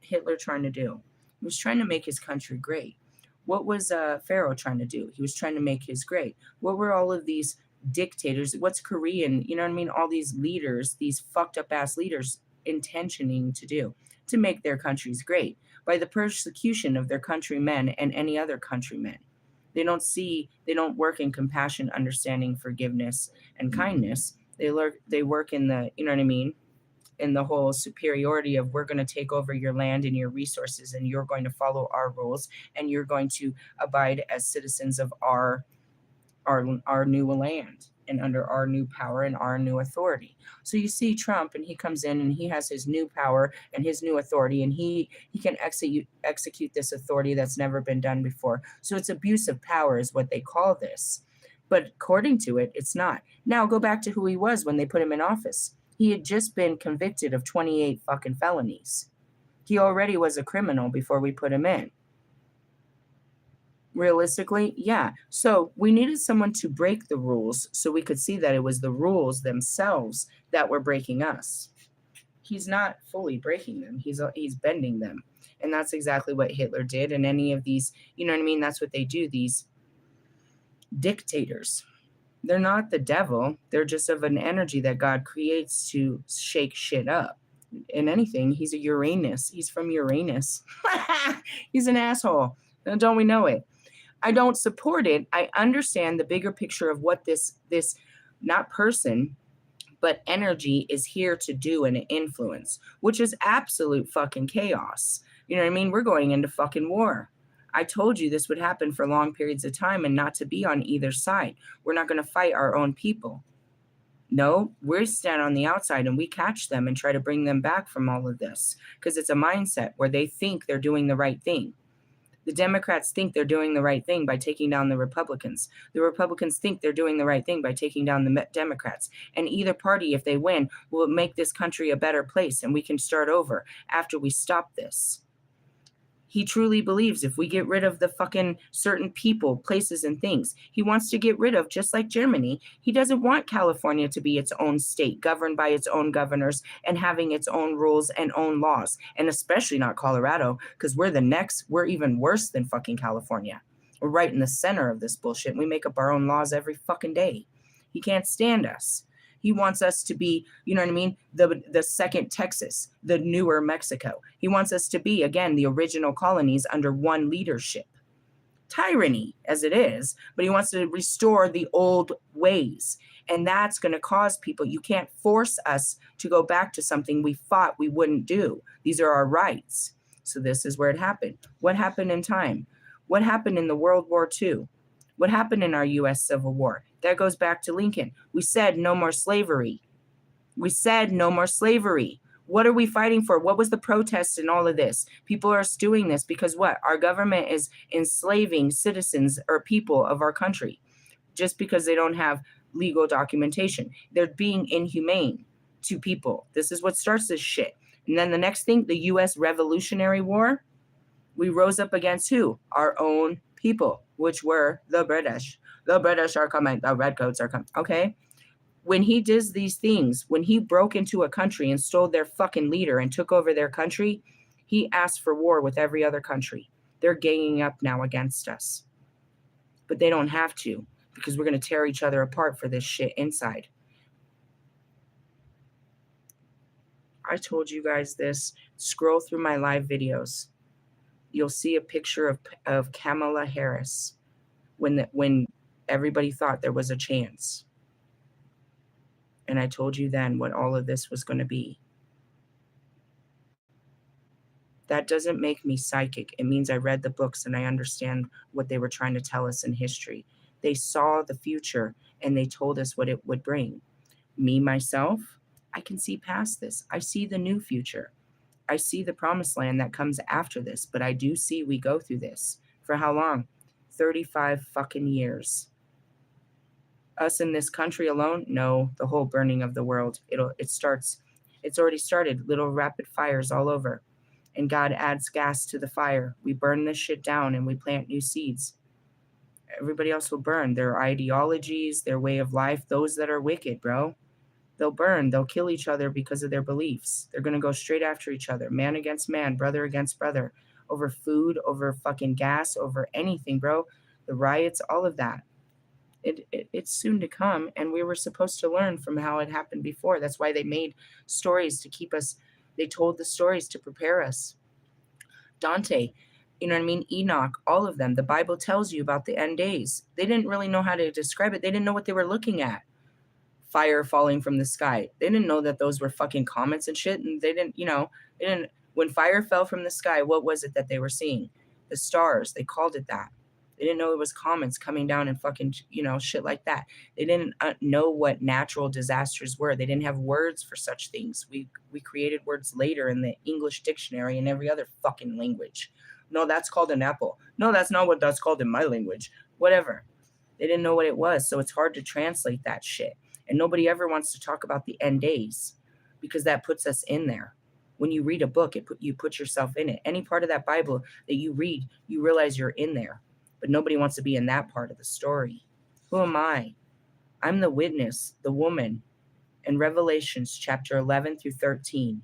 Hitler trying to do? He was trying to make his country great. What was Pharaoh trying to do? He was trying to make his great. What were all of these dictators? What's Korean? You know what I mean? All these leaders, these fucked up ass leaders, intentioning to do to make their countries great by the persecution of their countrymen and any other countrymen. They don't work in compassion, understanding, forgiveness, and kindness. They work in the, you know what I mean, in the whole superiority of, we're going to take over your land and your resources, and you're going to follow our rules, and you're going to abide as citizens of our new land and under our new power and our new authority. So you see Trump, and he comes in and he has his new power and his new authority, and he can execute this authority that's never been done before. So it's abuse of power is what they call this. But according to it, it's not. Now go back to who he was when they put him in office. He had just been convicted of 28 fucking felonies. He already was a criminal before we put him in. Realistically, yeah. So we needed someone to break the rules so we could see that it was the rules themselves that were breaking us. He's not fully breaking them. He's bending them. And that's exactly what Hitler did. And any of these, you know what I mean? That's what they do, these dictators. They're not the devil. They're just of an energy that God creates to shake shit up. In anything, he's a Uranus. He's from Uranus. He's an asshole. Don't we know it? I don't support it. I understand the bigger picture of what this not person, but energy is here to do and influence, which is absolute fucking chaos. You know what I mean? We're going into fucking war. I told you this would happen for long periods of time and not to be on either side. We're not going to fight our own people. No, we stand on the outside and we catch them and try to bring them back from all of this, because it's a mindset where they think they're doing the right thing. The Democrats think they're doing the right thing by taking down the Republicans. The Republicans think they're doing the right thing by taking down the Democrats. And either party, if they win, will make this country a better place, and we can start over after we stop this. He truly believes if we get rid of the fucking certain people, places, and things, he wants to get rid of, just like Germany. He doesn't want California to be its own state, governed by its own governors and having its own rules and own laws. And especially not Colorado, because we're even worse than fucking California. We're right in the center of this bullshit. We make up our own laws every fucking day. He can't stand us. He wants us to be, you know what I mean, the second Texas, the newer Mexico. He wants us to be, again, the original colonies under one leadership. Tyranny, as it is, but he wants to restore the old ways. And that's going to cause people, you can't force us to go back to something we thought we wouldn't do. These are our rights. So this is where it happened. What happened in time? What happened in the World War II? What happened in our U.S. Civil War? That goes back to Lincoln. We said no more slavery. We said no more slavery. What are we fighting for? What was the protest in all of this? People are doing this because what? Our government is enslaving citizens or people of our country just because they don't have legal documentation. They're being inhumane to people. This is what starts this shit. And then the next thing, the U.S. Revolutionary War, we rose up against who? Our own people, which were the British. The British are coming. The redcoats are coming. Okay. When he does these things, when he broke into a country and stole their fucking leader and took over their country, he asked for war with every other country. They're ganging up now against us. But they don't have to, because we're going to tear each other apart for this shit inside. I told you guys this. Scroll through my live videos. You'll see a picture of Kamala Harris when everybody thought there was a chance. And I told you then what all of this was going to be. That doesn't make me psychic. It means I read the books and I understand what they were trying to tell us in history. They saw the future and they told us what it would bring. Me, myself, I can see past this. I see the new future. I see the promised land that comes after this, but I do see we go through this. For how long? 35 fucking years. Us in this country alone? No, the whole burning of the world. It's already started. Little rapid fires all over. And God adds gas to the fire. We burn this shit down and we plant new seeds. Everybody else will burn. Their ideologies, their way of life, those that are wicked, bro. They'll burn. They'll kill each other because of their beliefs. They're going to go straight after each other. Man against man, brother against brother. Over food, over fucking gas, over anything, bro. The riots, all of that. It's soon to come, and we were supposed to learn from how it happened before. That's why they made stories to keep us. They told the stories to prepare us. Dante, you know what I mean? Enoch, all of them. The Bible tells you about the end days. They didn't really know how to describe it. They didn't know what they were looking at. Fire falling from the sky. They didn't know that those were fucking comets and shit. And they didn't, when fire fell from the sky, what was it that they were seeing? The stars. They called it that. They didn't know it was comets coming down and fucking, shit like that. They didn't know what natural disasters were. They didn't have words for such things. We created words later in the English dictionary and every other fucking language. No, that's called an apple. No, that's not what that's called in my language. Whatever. They didn't know what it was, so it's hard to translate that shit. And nobody ever wants to talk about the end days because that puts us in there. When you read a book, you put yourself in it. Any part of that Bible that you read, you realize you're in there. But nobody wants to be in that part of the story. Who am I? I'm the witness, the woman in Revelations chapter 11 through 13,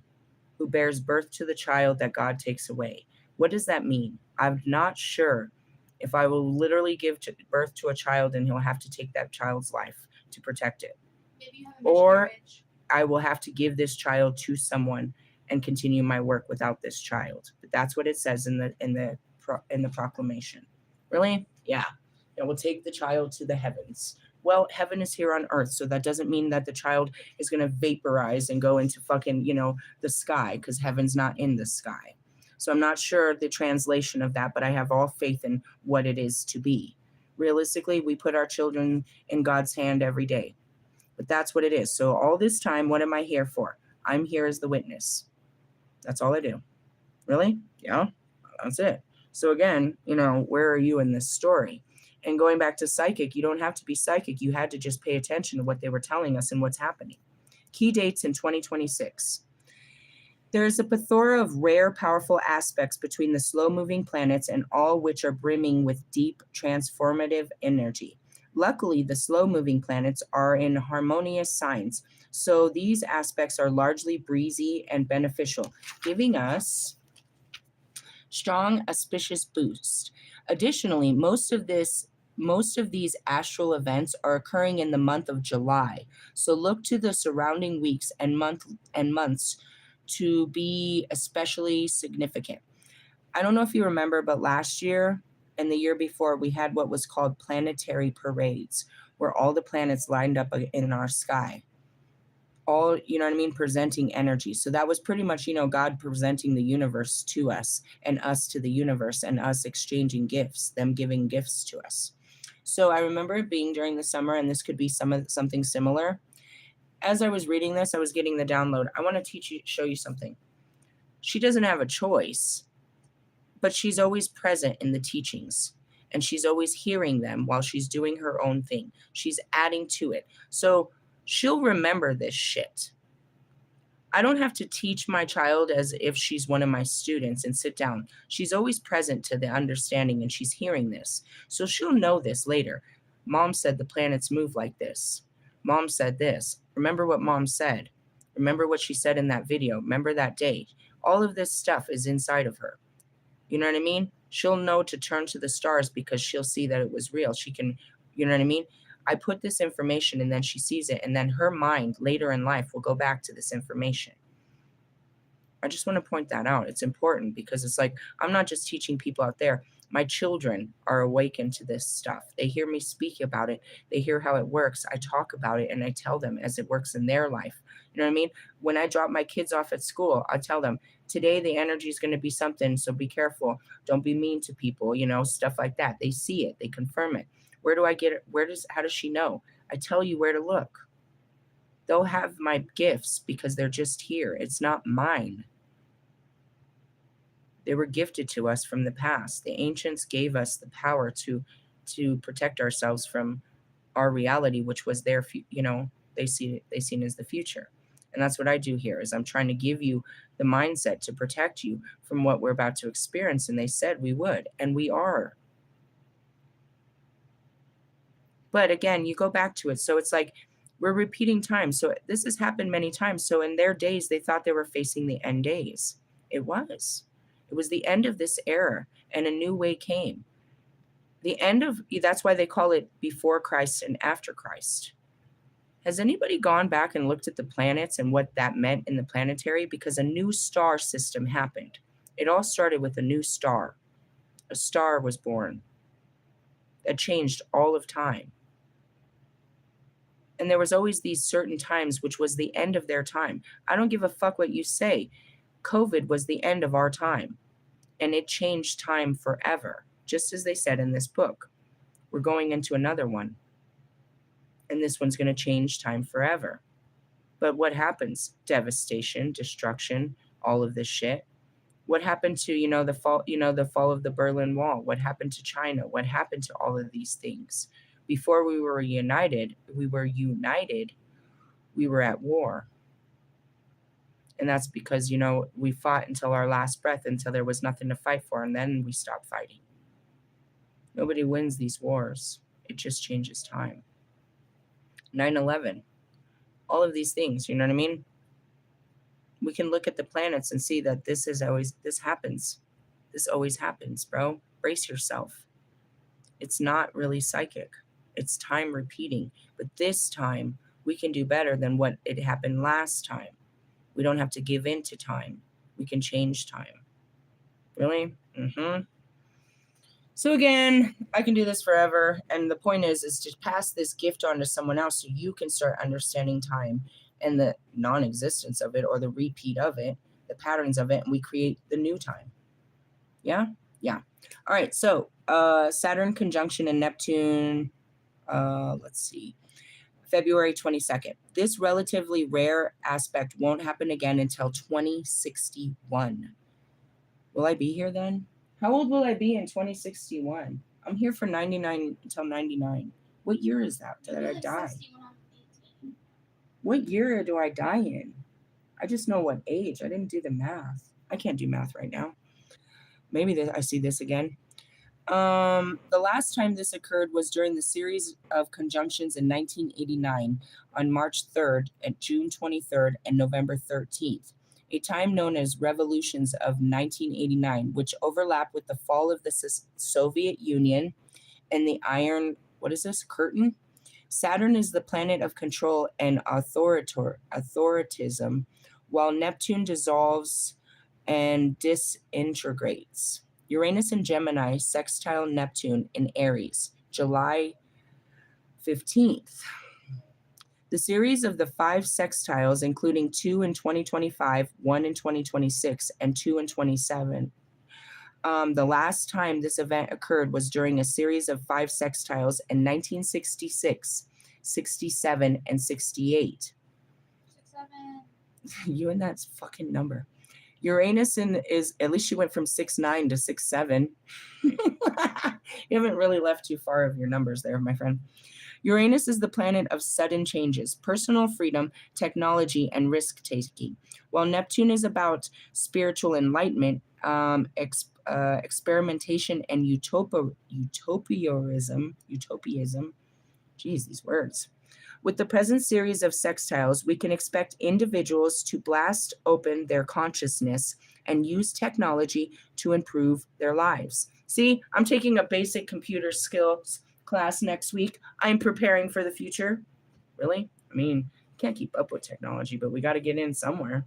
who bears birth to the child that God takes away. What does that mean? I'm not sure if I will literally give birth to a child and he'll have to take that child's life to protect it. Maybe you have a Or miscarriage. I will have to give this child to someone and continue my work without this child. But that's what it says in the proclamation. Really? Yeah. And we'll take the child to the heavens. Well, heaven is here on earth, so that doesn't mean that the child is going to vaporize and go into fucking, the sky, because heaven's not in the sky. So I'm not sure the translation of that, but I have all faith in what it is to be. Realistically, we put our children in God's hand every day. But that's what it is. So all this time, what am I here for? I'm here as the witness. That's all I do. Really? Yeah, that's it. So again, where are you in this story? And going back to psychic, you don't have to be psychic. You had to just pay attention to what they were telling us and what's happening. Key dates in 2026. There is a plethora of rare, powerful aspects between the slow-moving planets and all which are brimming with deep, transformative energy. Luckily, the slow-moving planets are in harmonious signs, so these aspects are largely breezy and beneficial, giving us strong auspicious boost. Additionally, most of these astral events are occurring in the month of July. So look to the surrounding weeks and months to be especially significant. I don't know if you remember, but last year and the year before, we had what was called planetary parades, where all the planets lined up in our sky. All, presenting energy. So that was pretty much, God presenting the universe to us and us to the universe and us exchanging gifts, them giving gifts to us. So I remember it being during the summer, and this could be something similar. As I was reading this, I was getting the download. I want to show you something. She doesn't have a choice, but she's always present in the teachings. And she's always hearing them while she's doing her own thing. She's adding to it. So she'll remember this shit. I don't have to teach my child as if she's one of my students and sit down. She's always present to the understanding and she's hearing this. So she'll know this later. Mom said the planets move like this. Mom said this. Remember what mom said. Remember what she said in that video. Remember that day. All of this stuff is inside of her. You know what I mean? She'll know to turn to the stars because she'll see that it was real. She can, you know what I mean? I put this information and then she sees it, and then her mind later in life will go back to this information. I just want to point that out. It's important because it's like, I'm not just teaching people out there. My children are awakened to this stuff. They hear me speak about it. They hear how it works. I talk about it and I tell them as it works in their life. You know what I mean? When I drop my kids off at school, I tell them, today the energy is going to be something. So be careful. Don't be mean to people, stuff like that. They see it. They confirm it. Where do I get it? How does she know? I tell you where to look. They'll have my gifts because they're just here. It's not mine. They were gifted to us from the past. The ancients gave us the power to protect ourselves from our reality, which was their, they seen as the future. And that's what I do here is I'm trying to give you the mindset to protect you from what we're about to experience. And they said we would, and we are. But again, you go back to it. So it's like we're repeating time. So this has happened many times. So in their days, they thought they were facing the end days. It was. It was the end of this era, and a new way came. That's why they call it before Christ and after Christ. Has anybody gone back and looked at the planets and what that meant in the planetary? Because a new star system happened. It all started with a new star. A star was born that changed all of time. And there was always these certain times, which was the end of their time. I don't give a fuck what you say. COVID was the end of our time. And it changed time forever, just as they said in this book. We're going into another one. And this one's going to change time forever. But what happens? Devastation, destruction, all of this shit. What happened to, the fall of the Berlin Wall? What happened to China? What happened to all of these things? Before we were united, we were at war. And that's because, we fought until our last breath, until there was nothing to fight for, and then we stopped fighting. Nobody wins these wars. It just changes time. 9/11. All of these things, you know what I mean? We can look at the planets and see that this happens. This always happens, bro. Brace yourself. It's not really psychic. It's time repeating. But this time, we can do better than what it happened last time. We don't have to give in to time. We can change time. Really? So again, I can do this forever. And the point is to pass this gift on to someone else so you can start understanding time and the non-existence of it or the repeat of it, the patterns of it, and we create the new time. Yeah? Yeah. All right. So Saturn conjunction and Neptune, let's see. February 22nd. This relatively rare aspect won't happen again until 2061. Will I be here then? How old will I be in 2061? I'm here for 99 until 99. What year is that I die? What year do I die in? I just know what age. I didn't do the math. I can't do math right now. Maybe I see this again. The last time this occurred was during the series of conjunctions in 1989 on March 3rd, and June 23rd, and November 13th, a time known as revolutions of 1989, which overlap with the fall of the Soviet Union and the Iron, Curtain? Saturn is the planet of control and authoritism, while Neptune dissolves and disintegrates. Uranus in Gemini, sextile Neptune in Aries, July 15th. The series of the 5 sextiles, including 2 in 2025, 1 in 2026, and 2 in 27. The last time this event occurred was during a series of 5 sextiles in 1966, 67, and 68. 67. You and that fucking number. Uranus is, at least you went from 6'9" to 6'7". You haven't really left too far of your numbers there, my friend. Uranus is the planet of sudden changes, personal freedom, technology, and risk-taking, while Neptune is about spiritual enlightenment, experimentation, and utopianism. Geez, these words. With the present series of sextiles, we can expect individuals to blast open their consciousness and use technology to improve their lives. See, I'm taking a basic computer skills class next week. I'm preparing for the future. Really? I mean, can't keep up with technology, but we got to get in somewhere.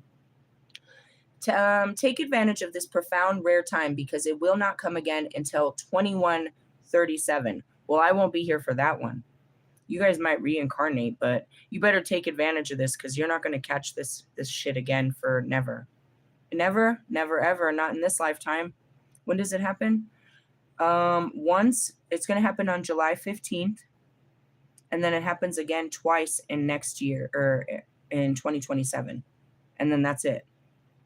Take advantage of this profound rare time because it will not come again until 2137. Well, I won't be here for that one. You guys might reincarnate, but you better take advantage of this because you're not going to catch this shit again for never. Never, never, ever. Not in this lifetime. When does it happen? Once. It's going to happen on July 15th. And then it happens again twice in next year or in 2027. And then that's it.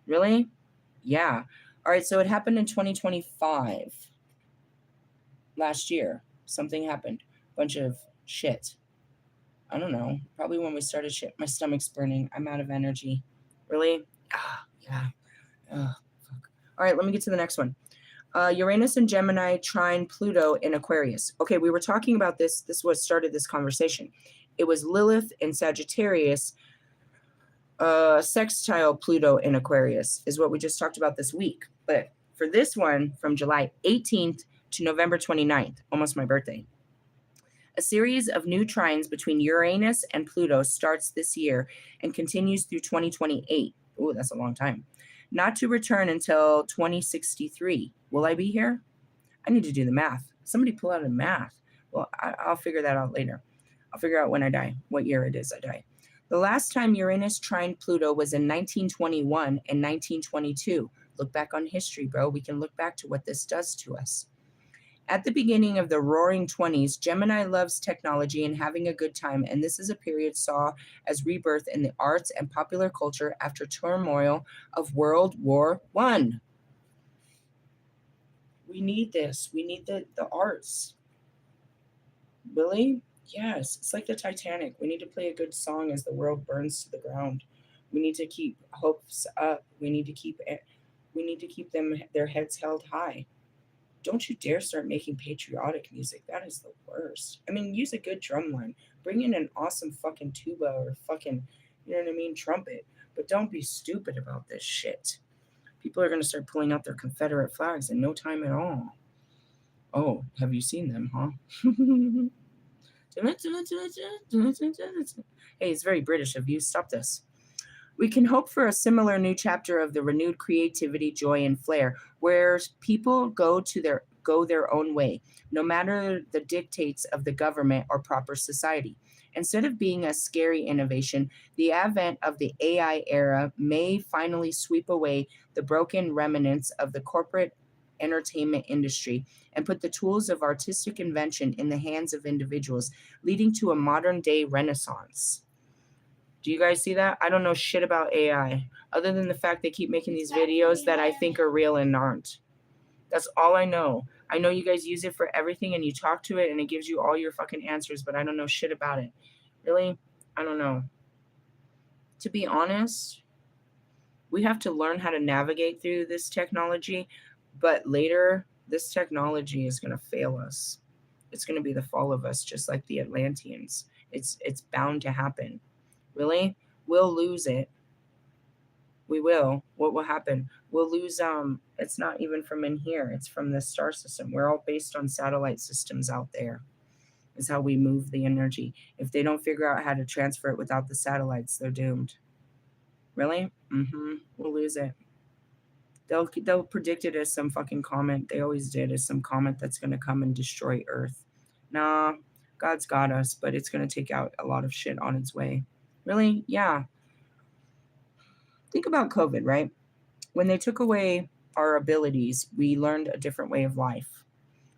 Really? Yeah. All right. So it happened in 2025. Last year. Something happened. Bunch of shit. I don't know. Probably when we started shit. My stomach's burning. I'm out of energy. Really? Yeah. Fuck. All right. Let me get to the next one. Uranus and Gemini trine Pluto in Aquarius. Okay, we were talking about this. This was started this conversation. It was Lilith in Sagittarius, sextile Pluto in Aquarius is what we just talked about this week. But for this one, from July 18th to November 29th, almost my birthday, a series of new trines between Uranus and Pluto starts this year and continues through 2028. Oh, that's a long time. Not to return until 2063. Will I be here? I need to do the math. Somebody pull out a math. Well, I'll figure that out later. I'll figure out when I die, what year it is I die. The last time Uranus trined Pluto was in 1921 and 1922. Look back on history, bro. We can look back to what this does to us. At the beginning of the roaring 20s, Gemini loves technology and having a good time, and this is a period saw as rebirth in the arts and popular culture after turmoil of World War I. We need this. We need the arts. Really? Yes. It's like the Titanic. We need to play a good song as the world burns to the ground. We need to keep hopes up. We need to keep them their heads held high. Don't you dare start making patriotic music. That is the worst. I mean, use a good drum line. Bring in an awesome fucking tuba or fucking, you know what I mean, trumpet. But don't be stupid about this shit. People are going to start pulling out their Confederate flags in no time at all. Oh, have you seen them, huh? Hey, it's very British of you. Stop this. We can hope for a similar new chapter of the renewed creativity, joy, and flair, where people go their own way, no matter the dictates of the government or proper society. Instead of being a scary innovation, the advent of the AI era may finally sweep away the broken remnants of the corporate entertainment industry and put the tools of artistic invention in the hands of individuals, leading to a modern day renaissance. Do you guys see that? I don't know shit about AI, other than the fact they keep making these videos that I think are real and aren't. That's all I know. I know you guys use it for everything and you talk to it and it gives you all your fucking answers, but I don't know shit about it. Really? I don't know. To be honest, we have to learn how to navigate through this technology, but later, this technology is going to fail us. It's going to be the fall of us, just like the Atlanteans. It's bound to happen. Really? We'll lose it. We will. What will happen? We'll lose, it's not even from in here. It's from the star system. We're all based on satellite systems out there. Is how we move the energy. If they don't figure out how to transfer it without the satellites, they're doomed. Really? We'll lose it. They'll predict it as some fucking comet. They always did, as some comet that's going to come and destroy Earth. Nah, God's got us, but it's going to take out a lot of shit on its way. Really? Yeah. Think about COVID, right? When they took away our abilities, we learned a different way of life.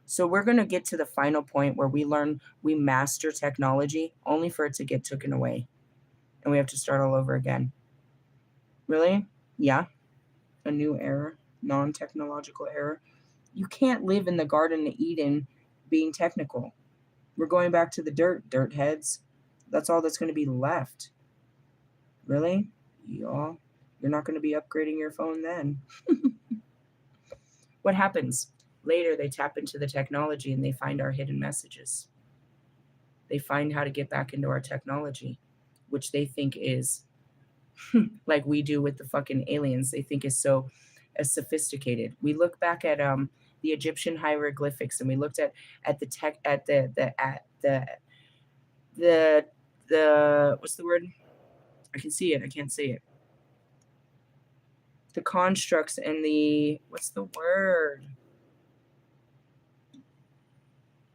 So we're going to get to the final point where we master technology only for it to get taken away. And we have to start all over again. Really? Yeah. A new era, non-technological era. You can't live in the Garden of Eden being technical. We're going back to the dirt heads. That's all that's going to be left. Really? Y'all? You're not going to be upgrading your phone then. What happens? Later, they tap into the technology and they find our hidden messages. they find how to get back into our technology, which they think is like we do with the fucking aliens. They think is so sophisticated. We look back at the Egyptian hieroglyphics, and we looked at the tech at the what's the word? I can see it. I can't say it. The constructs and the what's the word?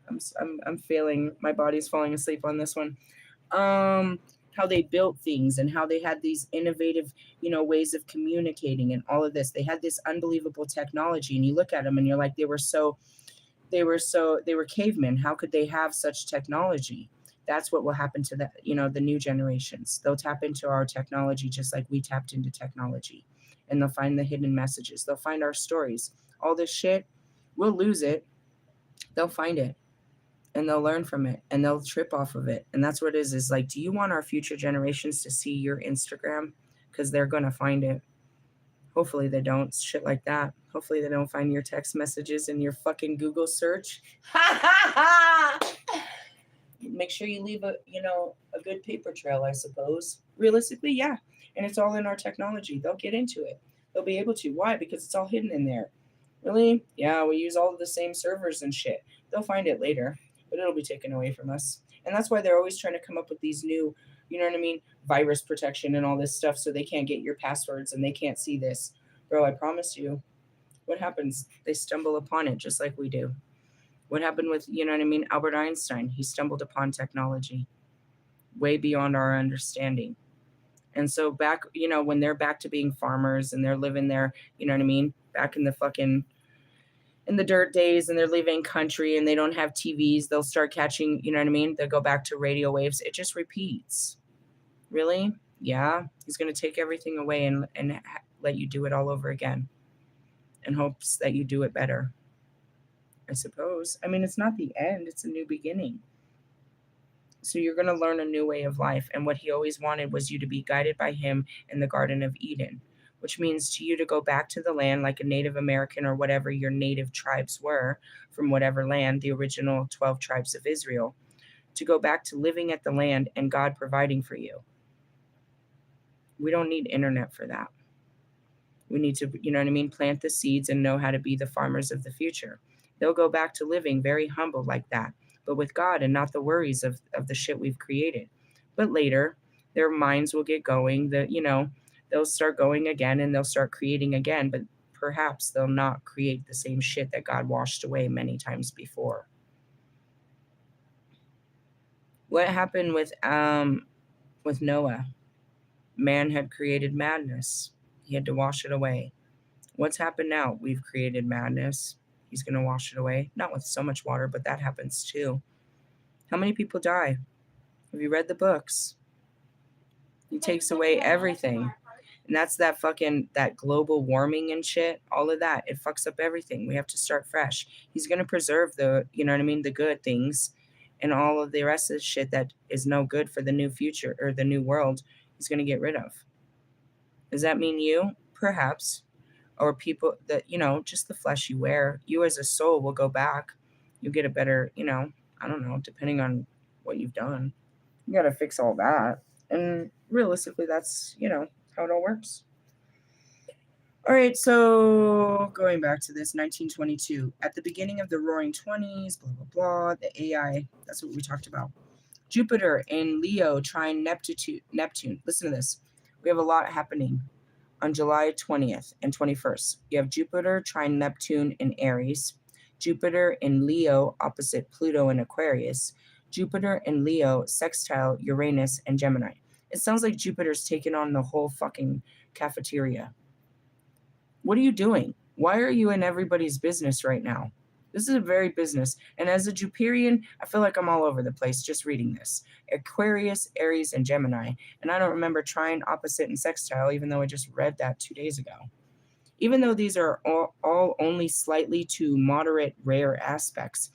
I'm failing. My body's falling asleep on this one. How they built things and how they had these innovative, ways of communicating and all of this. They had this unbelievable technology, and you look at them and you're like, they were cavemen. How could they have such technology? That's what will happen to the new generations. They'll tap into our technology just like we tapped into technology, and they'll find the hidden messages. They'll find our stories. All this shit, we'll lose it. They'll find it, and they'll learn from it, and they'll trip off of it. And that's what it is like, do you want our future generations to see your Instagram? Because they're going to find it. Hopefully they don't. Shit like that. Hopefully they don't find your text messages in your fucking Google search. Make sure you leave a good paper trail, I suppose. Realistically, yeah. And it's all in our technology. They'll get into it. They'll be able to. Why? Because it's all hidden in there. Really? Yeah, we use all of the same servers and shit. They'll find it later, but it'll be taken away from us. And that's why they're always trying to come up with these new, virus protection and all this stuff, so they can't get your passwords and they can't see this. Bro, I promise you, what happens? They stumble upon it just like we do. What happened with, Albert Einstein? He stumbled upon technology way beyond our understanding. And so back, when they're back to being farmers and they're living there, back in the dirt days, and they're living country and they don't have TVs, they'll start catching, they'll go back to radio waves. It just repeats. Really? Yeah. He's going to take everything away and let you do it all over again in hopes that you do it better, I suppose. I mean, it's not the end, it's a new beginning. So you're going to learn a new way of life. And what he always wanted was you to be guided by him in the Garden of Eden, which means to you to go back to the land like a Native American or whatever your native tribes were from whatever land, the original 12 tribes of Israel, to go back to living at the land and God providing for you. We don't need internet for that. We need to, plant the seeds and know how to be the farmers of the future. They'll go back to living very humble like that, but with God and not the worries of the shit we've created. But later, their minds will get going, they'll start going again and they'll start creating again, but perhaps they'll not create the same shit that God washed away many times before. What happened with Noah? Man had created madness. He had to wash it away. What's happened now? We've created madness. He's going to wash it away. Not with so much water, but that happens too. How many people die? Have you read the books? He takes away everything. And that's that global warming and shit. All of that. It fucks up everything. We have to start fresh. He's going to preserve the good things, and all of the rest of the shit that is no good for the new future or the new world, he's going to get rid of. Does that mean you? Perhaps. Or people that, just the flesh you wear. You as a soul will go back. You'll get a better, I don't know, depending on what you've done. You got to fix all that. And realistically, that's, how it all works. All right, so going back to this, 1922. At the beginning of the Roaring 20s, blah, blah, blah, the AI, that's what we talked about. Jupiter in Leo trine Neptune. Listen to this. We have a lot happening on July 20th and 21st. You have Jupiter trine Neptune in Aries, Jupiter in Leo opposite Pluto in Aquarius, Jupiter in Leo sextile Uranus and Gemini. It sounds like Jupiter's taken on the whole fucking cafeteria. What are you doing? Why are you in everybody's business right now? This is a very business. And as a Jupiterian, I feel like I'm all over the place just reading this. Aquarius, Aries, and Gemini. And I don't remember trine, opposite, and sextile, even though I just read that 2 days ago. Even though these are all only slightly to moderate rare aspects,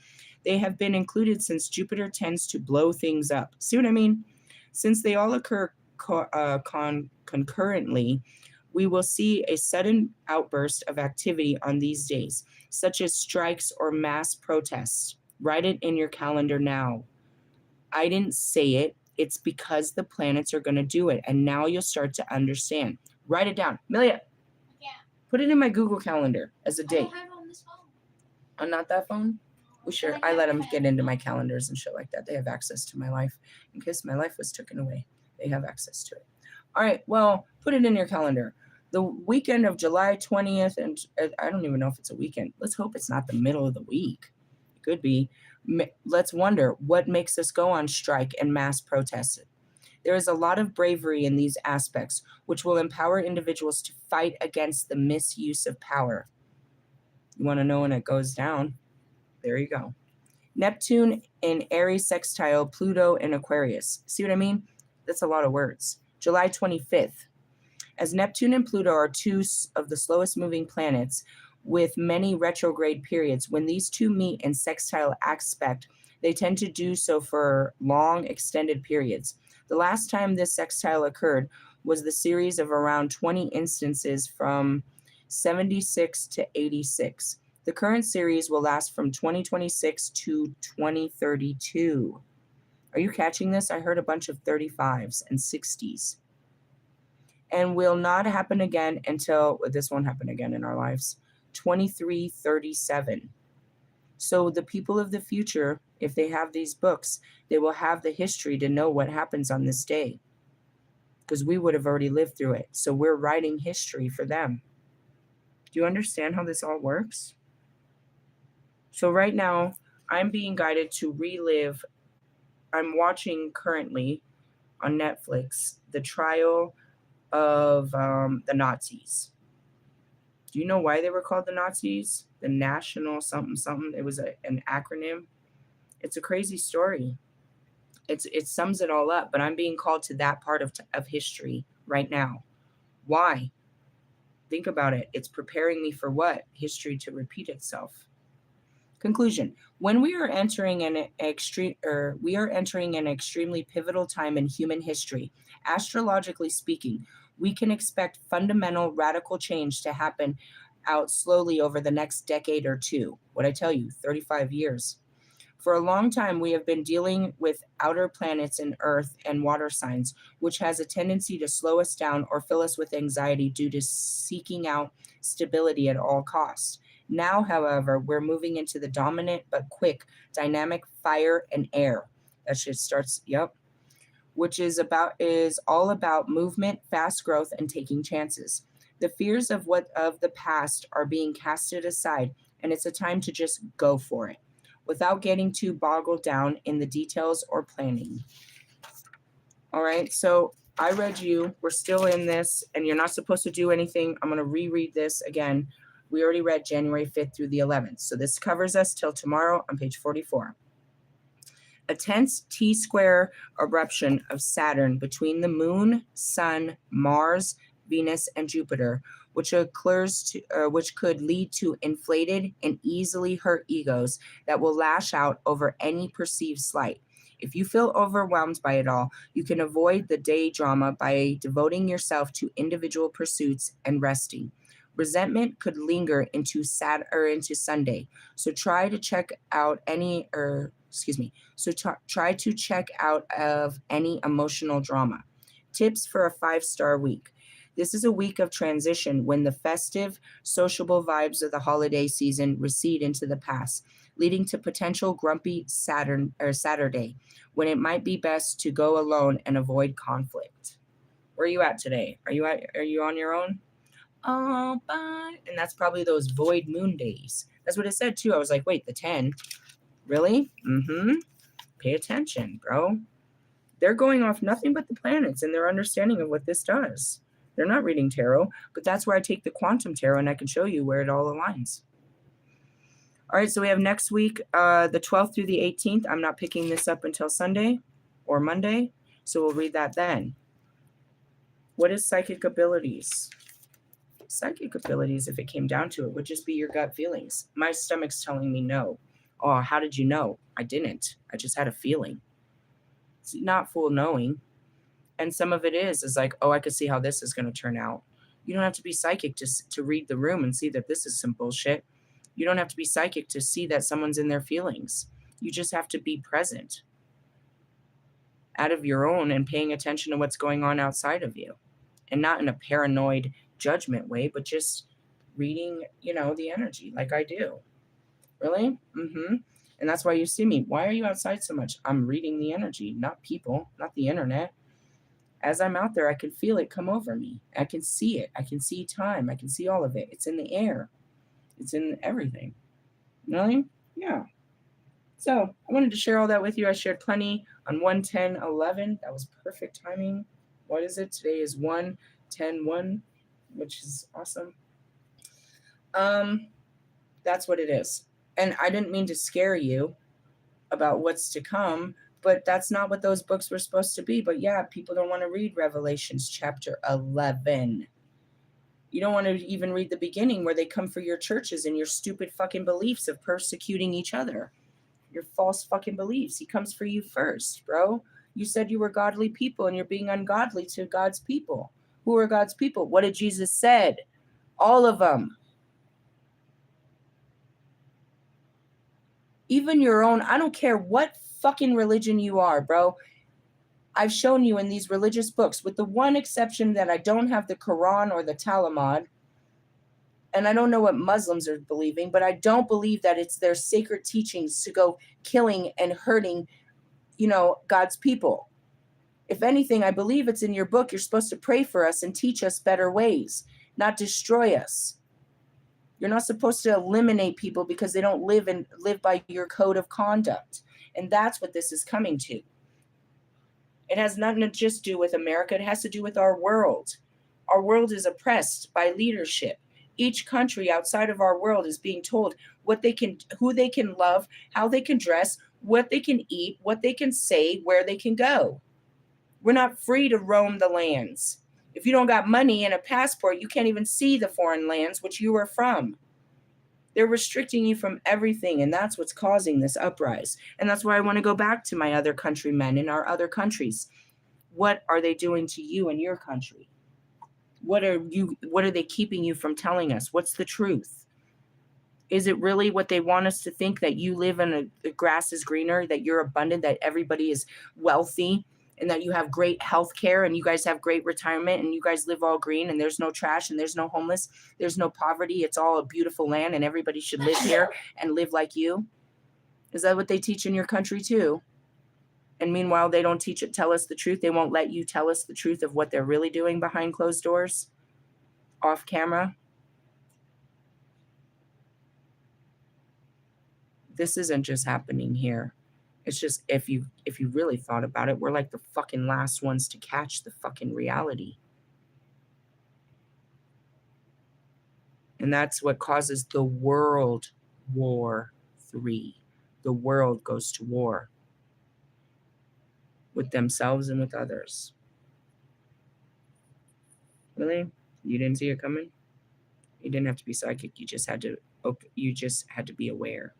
they have been included since Jupiter tends to blow things up. See what I mean? Since they all occur concurrently, we will see a sudden outburst of activity on these days, such as strikes or mass protests. Write it in your calendar now. I didn't say it. It's because the planets are going to do it. And now you'll start to understand. Write it down. Amelia, Yeah. put it in my Google Calendar as a I date. don't have it on this phone. Oh, not that phone? Well, sure. I let them get into my calendars and shit like that. They have access to my life. In case my life was taken away, they have access to it. All right. Well, put it in your calendar. The weekend of July 20th, and I don't even know if it's a weekend. Let's hope it's not the middle of the week. It could be. Let's wonder what makes us go on strike and mass protest. There is a lot of bravery in these aspects, which will empower individuals to fight against the misuse of power. You want to know when it goes down? There you go. Neptune in Aries sextile Pluto in Aquarius. See what I mean? That's a lot of words. July 25th. As Neptune and Pluto are two of the slowest moving planets with many retrograde periods, when these two meet in sextile aspect, they tend to do so for long, extended periods. The last time this sextile occurred was the series of around 20 instances from 76 to 86. The current series will last from 2026 to 2032. Are you catching this? I heard a bunch of 35s and 60s. And will not happen again until, this won't happen again in our lives, 2337. So the people of the future, if they have these books, they will have the history to know what happens on this day, because we would have already lived through it. So we're writing history for them. Do you understand how this all works? So right now, I'm being guided to relive. I'm watching currently on Netflix the trial of the Nazis. Do you know why they were called the Nazis? The National something something. It was an acronym. It's a crazy story. It sums it all up. But I'm being called to that part of history right now. Why? Think about it. It's preparing me for what? History to repeat itself. Conclusion: when we are entering an extremely pivotal time in human history, astrologically speaking, we can expect fundamental radical change to happen out slowly over the next decade or two. What I tell you, 35 years. For a long time, we have been dealing with outer planets and Earth and water signs, which has a tendency to slow us down or fill us with anxiety due to seeking out stability at all costs. Now, however, we're moving into the dominant but quick, dynamic fire and air. That shit starts, which is all about movement, fast growth, and taking chances. The fears of the past are being casted aside, and it's a time to just go for it, without getting too boggled down in the details or planning. All right, so I read you. We're still in this, and you're not supposed to do anything. I'm going to reread this again. We already read January 5th through the 11th. So this covers us till tomorrow on page 44. A tense T-square eruption of Saturn between the Moon, Sun, Mars, Venus, and Jupiter, which could lead to inflated and easily hurt egos that will lash out over any perceived slight. If you feel overwhelmed by it all, you can avoid the day drama by devoting yourself to individual pursuits and resting. Resentment could linger into Sunday, so try to check out try to check out of any emotional drama. Tips for a 5-star week. This is a week of transition when the festive, sociable vibes of the holiday season recede into the past, leading to potential grumpy Saturday, when it might be best to go alone and avoid conflict. Where are you at today? Are you on your own? Oh, bye. And that's probably those void moon days. That's what it said too. I was like, wait, the 10. Really? Mm-hmm. Pay attention, bro. They're going off nothing but the planets and their understanding of what this does. They're not reading tarot, but that's where I take the quantum tarot and I can show you where it all aligns. All right, so we have next week, the 12th through the 18th. I'm not picking this up until Sunday or Monday, so we'll read that then. What is psychic abilities? Psychic abilities, if it came down to it, would just be your gut feelings. My stomach's telling me no. Oh, how did you know? I didn't. I just had a feeling. It's not full knowing. And some of it is like, oh, I could see how this is going to turn out. You don't have to be psychic to read the room and see that this is some bullshit. You don't have to be psychic to see that someone's in their feelings. You just have to be present. out of your own and paying attention to what's going on outside of you. And not in a paranoid judgment way, but just reading, the energy like I do. Really? Mm-hmm. And that's why you see me. Why are you outside so much? I'm reading the energy, not people, not the internet. As I'm out there, I can feel it come over me. I can see it. I can see time. I can see all of it. It's in the air. It's in everything. Really? Yeah. So I wanted to share all that with you. I shared plenty on 11011. That was perfect timing. What is it? Today is 110-1, which is awesome. That's what it is. And I didn't mean to scare you about what's to come, but that's not what those books were supposed to be. But yeah, people don't want to read Revelations chapter 11. You don't want to even read the beginning where they come for your churches and your stupid fucking beliefs of persecuting each other. Your false fucking beliefs. He comes for you first, bro. You said you were godly people and you're being ungodly to God's people. Who are God's people? What did Jesus said? All of them. Even your own, I don't care what fucking religion you are, bro. I've shown you in these religious books, with the one exception that I don't have the Quran or the Talmud, and I don't know what Muslims are believing, but I don't believe that it's their sacred teachings to go killing and hurting, God's people. If anything, I believe it's in your book. You're supposed to pray for us and teach us better ways, not destroy us. You're not supposed to eliminate people because they don't live by your code of conduct. And that's what this is coming to. It has nothing to just do with America. It has to do with our world. Our world is oppressed by leadership. Each country outside of our world is being told what they can, who they can love, how they can dress, what they can eat, what they can say, where they can go. We're not free to roam the lands. If you don't got money and a passport, you can't even see the foreign lands which you are from. They're restricting you from everything, and that's what's causing this uprise. And that's why I want to go back to my other countrymen in our other countries. What are they doing to you in your country? What are they keeping you from telling us? What's the truth? Is it really what they want us to think, that you live in the grass is greener, that you're abundant, that everybody is wealthy, and that you have great health care and you guys have great retirement and you guys live all green and there's no trash and there's no homeless, there's no poverty, it's all a beautiful land and everybody should live here and live like you? Is that what they teach in your country too? And meanwhile, they don't tell us the truth. They won't let you tell us the truth of what they're really doing behind closed doors, off camera. This isn't just happening here. It's just, if you really thought about it, we're like the fucking last ones to catch the fucking reality. And that's what causes the World War III. The world goes to war with themselves and with others. Really? You didn't see it coming? You didn't have to be psychic. You just had to be aware.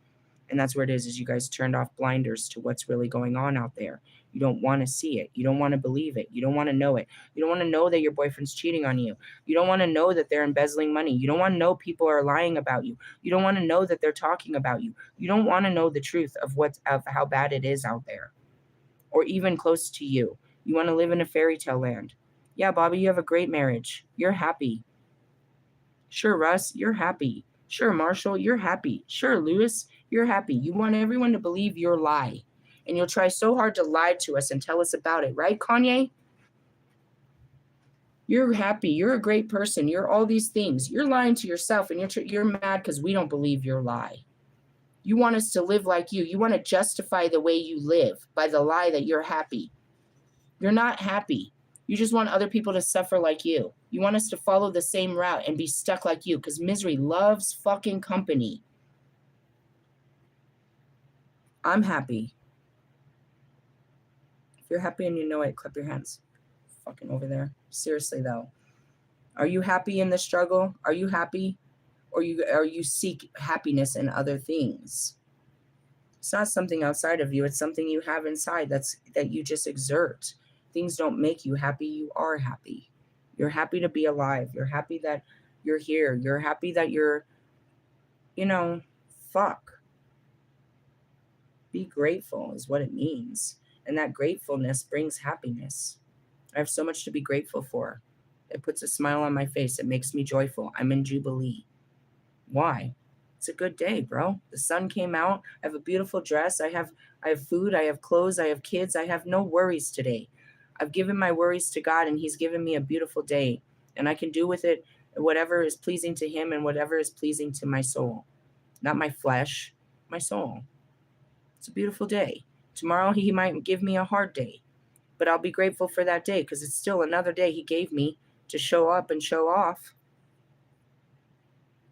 And that's where it is you guys turned off blinders to what's really going on out there. You don't want to see it. You don't want to believe it. You don't want to know it. You don't want to know that your boyfriend's cheating on you. You don't want to know that they're embezzling money. You don't want to know people are lying about you. You don't want to know that they're talking about you. You don't want to know the truth of how bad it is out there, or even close to you. You want to live in a fairy tale land. Yeah, Bobby, you have a great marriage. You're happy. Sure, Russ, you're happy. Sure, Marshall, you're happy. Sure, Lewis, you're happy. You want everyone to believe your lie. And you'll try so hard to lie to us and tell us about it. Right, Kanye? You're happy. You're a great person. You're all these things. You're lying to yourself, and you're mad because we don't believe your lie. You want us to live like you. You want to justify the way you live by the lie that you're happy. You're not happy. You just want other people to suffer like you. You want us to follow the same route and be stuck like you, because misery loves fucking company. I'm happy. If you're happy and you know it, clap your hands. Fucking over there. Seriously though. Are you happy in the struggle? Are you happy? Or you seek happiness in other things? It's not something outside of you. It's something you have inside that you just exert. Things don't make you happy. You are happy. You're happy to be alive. You're happy that you're here. You're happy that you're, fuck. Be grateful is what it means. And that gratefulness brings happiness. I have so much to be grateful for. It puts a smile on my face. It makes me joyful. I'm in Jubilee. Why? It's a good day, bro. The sun came out. I have a beautiful dress. I have food. I have clothes. I have kids. I have no worries today. I've given my worries to God, and He's given me a beautiful day. And I can do with it whatever is pleasing to Him and whatever is pleasing to my soul. Not my flesh, my soul. It's a beautiful day. Tomorrow He might give me a hard day, but I'll be grateful for that day because it's still another day He gave me to show up and show off.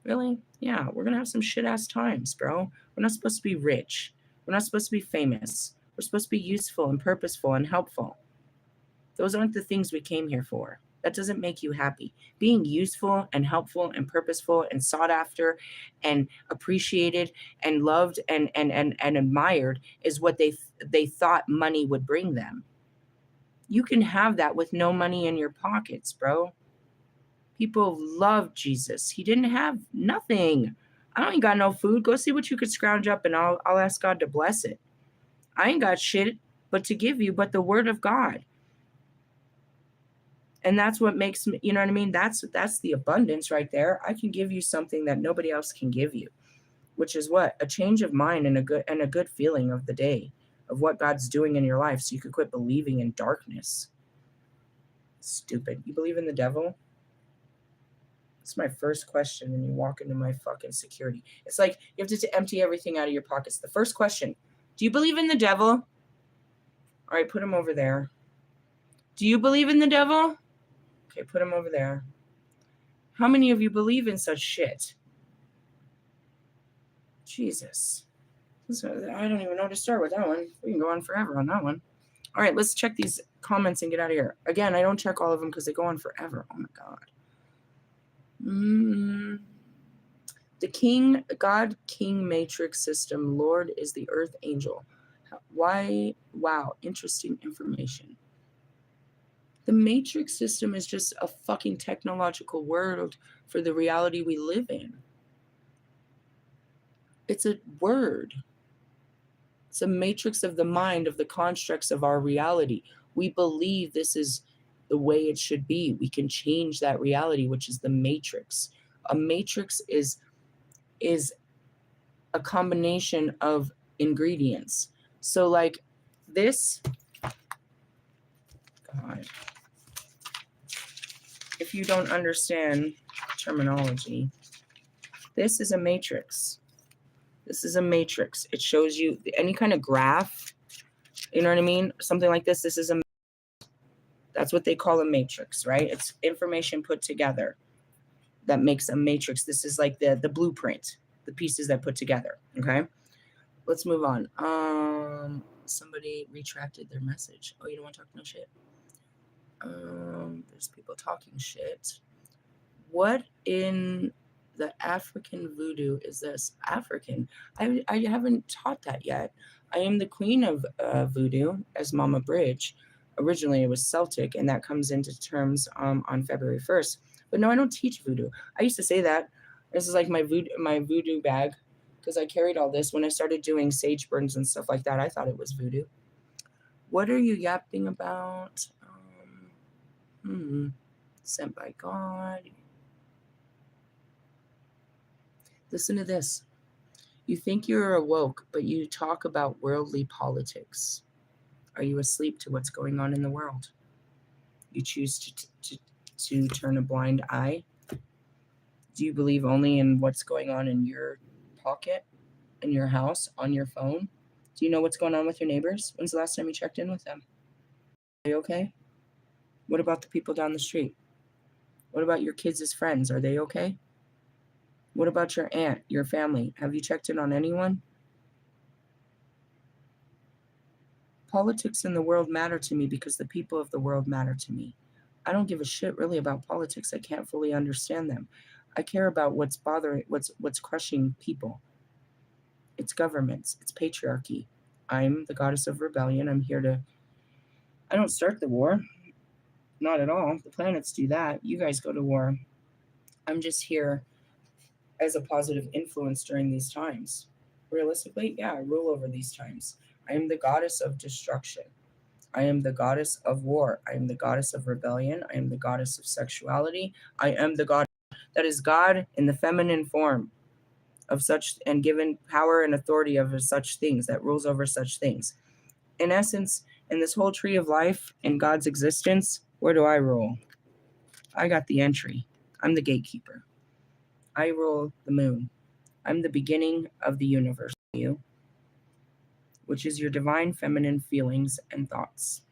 Really? Yeah, we're going to have some shit-ass times, bro. We're not supposed to be rich. We're not supposed to be famous. We're supposed to be useful and purposeful and helpful. Those aren't the things we came here for. That doesn't make you happy. Being useful and helpful and purposeful and sought after and appreciated and loved and admired is what they thought money would bring them. You can have that with no money in your pockets, bro. People loved Jesus. He didn't have nothing. I ain't got no food. Go see what you could scrounge up and I'll ask God to bless it. I ain't got shit but to give you but the word of God. And that's what makes me, you know what I mean? That's the abundance right there. I can give you something that nobody else can give you, which is what? A change of mind and a good feeling of the day, of what God's doing in your life so you could quit believing in darkness. Stupid. You believe in the devil? It's my first question when you walk into my fucking security. It's like you have to empty everything out of your pockets. The first question, do you believe in the devil? All right, put him over there. Do you believe in the devil? Okay, put him over there. How many of you believe in such shit? Jesus. I don't even know how to start with that one. We can go on forever on that one. All right, let's check these comments and get out of here. Again, I don't check all of them because they go on forever. Oh my God. The God King matrix system, Lord is the earth angel. Why? Wow, interesting information. The matrix system is just a fucking technological word for the reality we live in. It's a word. It's a matrix of the mind, of the constructs of our reality. We believe this is the way it should be. We can change that reality, which is the matrix. A matrix is a combination of ingredients. So like this, God, if you don't understand terminology, this is a matrix. This is a matrix. It shows you any kind of graph, you know what I mean? Something like this. This is that's what they call a matrix, right? It's information put together that makes a matrix. This is like the blueprint, the pieces that put together, okay? Let's move on. Somebody retracted their message. Oh, you don't want to talk no shit? There's people talking shit. What in the African voodoo is this? African? I haven't taught that yet. I am the queen of voodoo as Mama Bridge. Originally, it was Celtic, and that comes into terms on February 1st. But no, I don't teach voodoo. I used to say that. This is like my voodoo bag, because I carried all this. When I started doing sage burns and stuff like that, I thought it was voodoo. What are you yapping about? Sent by God. Listen to this. You think you're awoke, but you talk about worldly politics. Are you asleep to what's going on in the world? You choose to turn a blind eye? Do you believe only in what's going on in your pocket, in your house, on your phone? Do you know what's going on with your neighbors? When's the last time you checked in with them? Are they okay? What about the people down the street? What about your kids' friends? Are they okay? What about your aunt, your family? Have you checked in on anyone? Politics in the world matter to me because the people of the world matter to me. I don't give a shit really about politics. I can't fully understand them. I care about what's bothering, what's crushing people. It's governments. It's patriarchy. I'm the goddess of rebellion. I'm here to... I don't start the war. Not at all. The planets do that. You guys go to war. I'm just here as a positive influence during these times. Realistically, yeah, I rule over these times. I am the goddess of destruction. I am the goddess of war. I am the goddess of rebellion. I am the goddess of sexuality. I am the god that is God in the feminine form of such and given power and authority over such things, that rules over such things. In essence, in this whole tree of life, in God's existence, where do I rule? I got the entry. I'm the gatekeeper. I rule the moon. I'm the beginning of the universe, you, which is your divine feminine feelings and thoughts.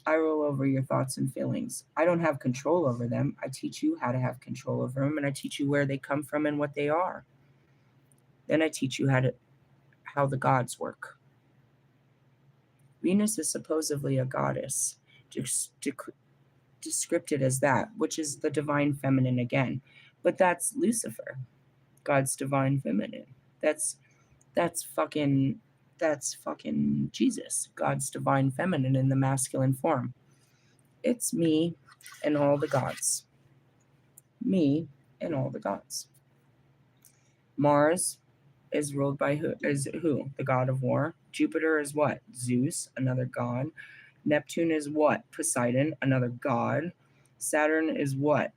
I rule over your thoughts and feelings. I don't have control over them. I teach you how to have control over them, and I teach you where they come from and what they are. Then I teach you how the gods work. Venus is supposedly a goddess, descripted as that, which is the divine feminine again. But that's Lucifer, God's divine feminine. That's fucking Jesus, God's divine feminine in the masculine form. It's me and all the gods. Me and all the gods. Mars is ruled by who? The god of war. Jupiter is what? Zeus, another god. Neptune is what? Poseidon, another god. Saturn is what?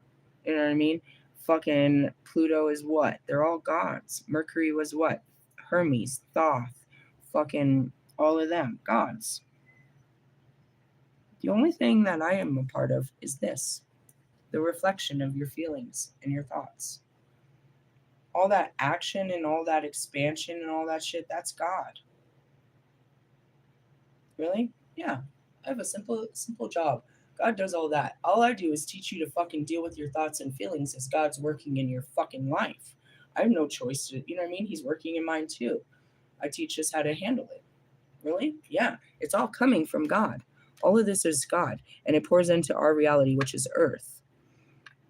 You know what I mean? Fucking Pluto is what? They're all gods. Mercury was what? Hermes, Thoth, fucking all of them, gods. The only thing that I am a part of is this, the reflection of your feelings and your thoughts. All that action and all that expansion and all that shit, that's God. Really? Yeah. I have a simple job. God does all that. All I do is teach you to fucking deal with your thoughts and feelings as God's working in your fucking life. I have no choice to, you know what I mean? He's working in mine too. I teach us how to handle it. Really? Yeah. It's all coming from God. All of this is God, and it pours into our reality, which is Earth.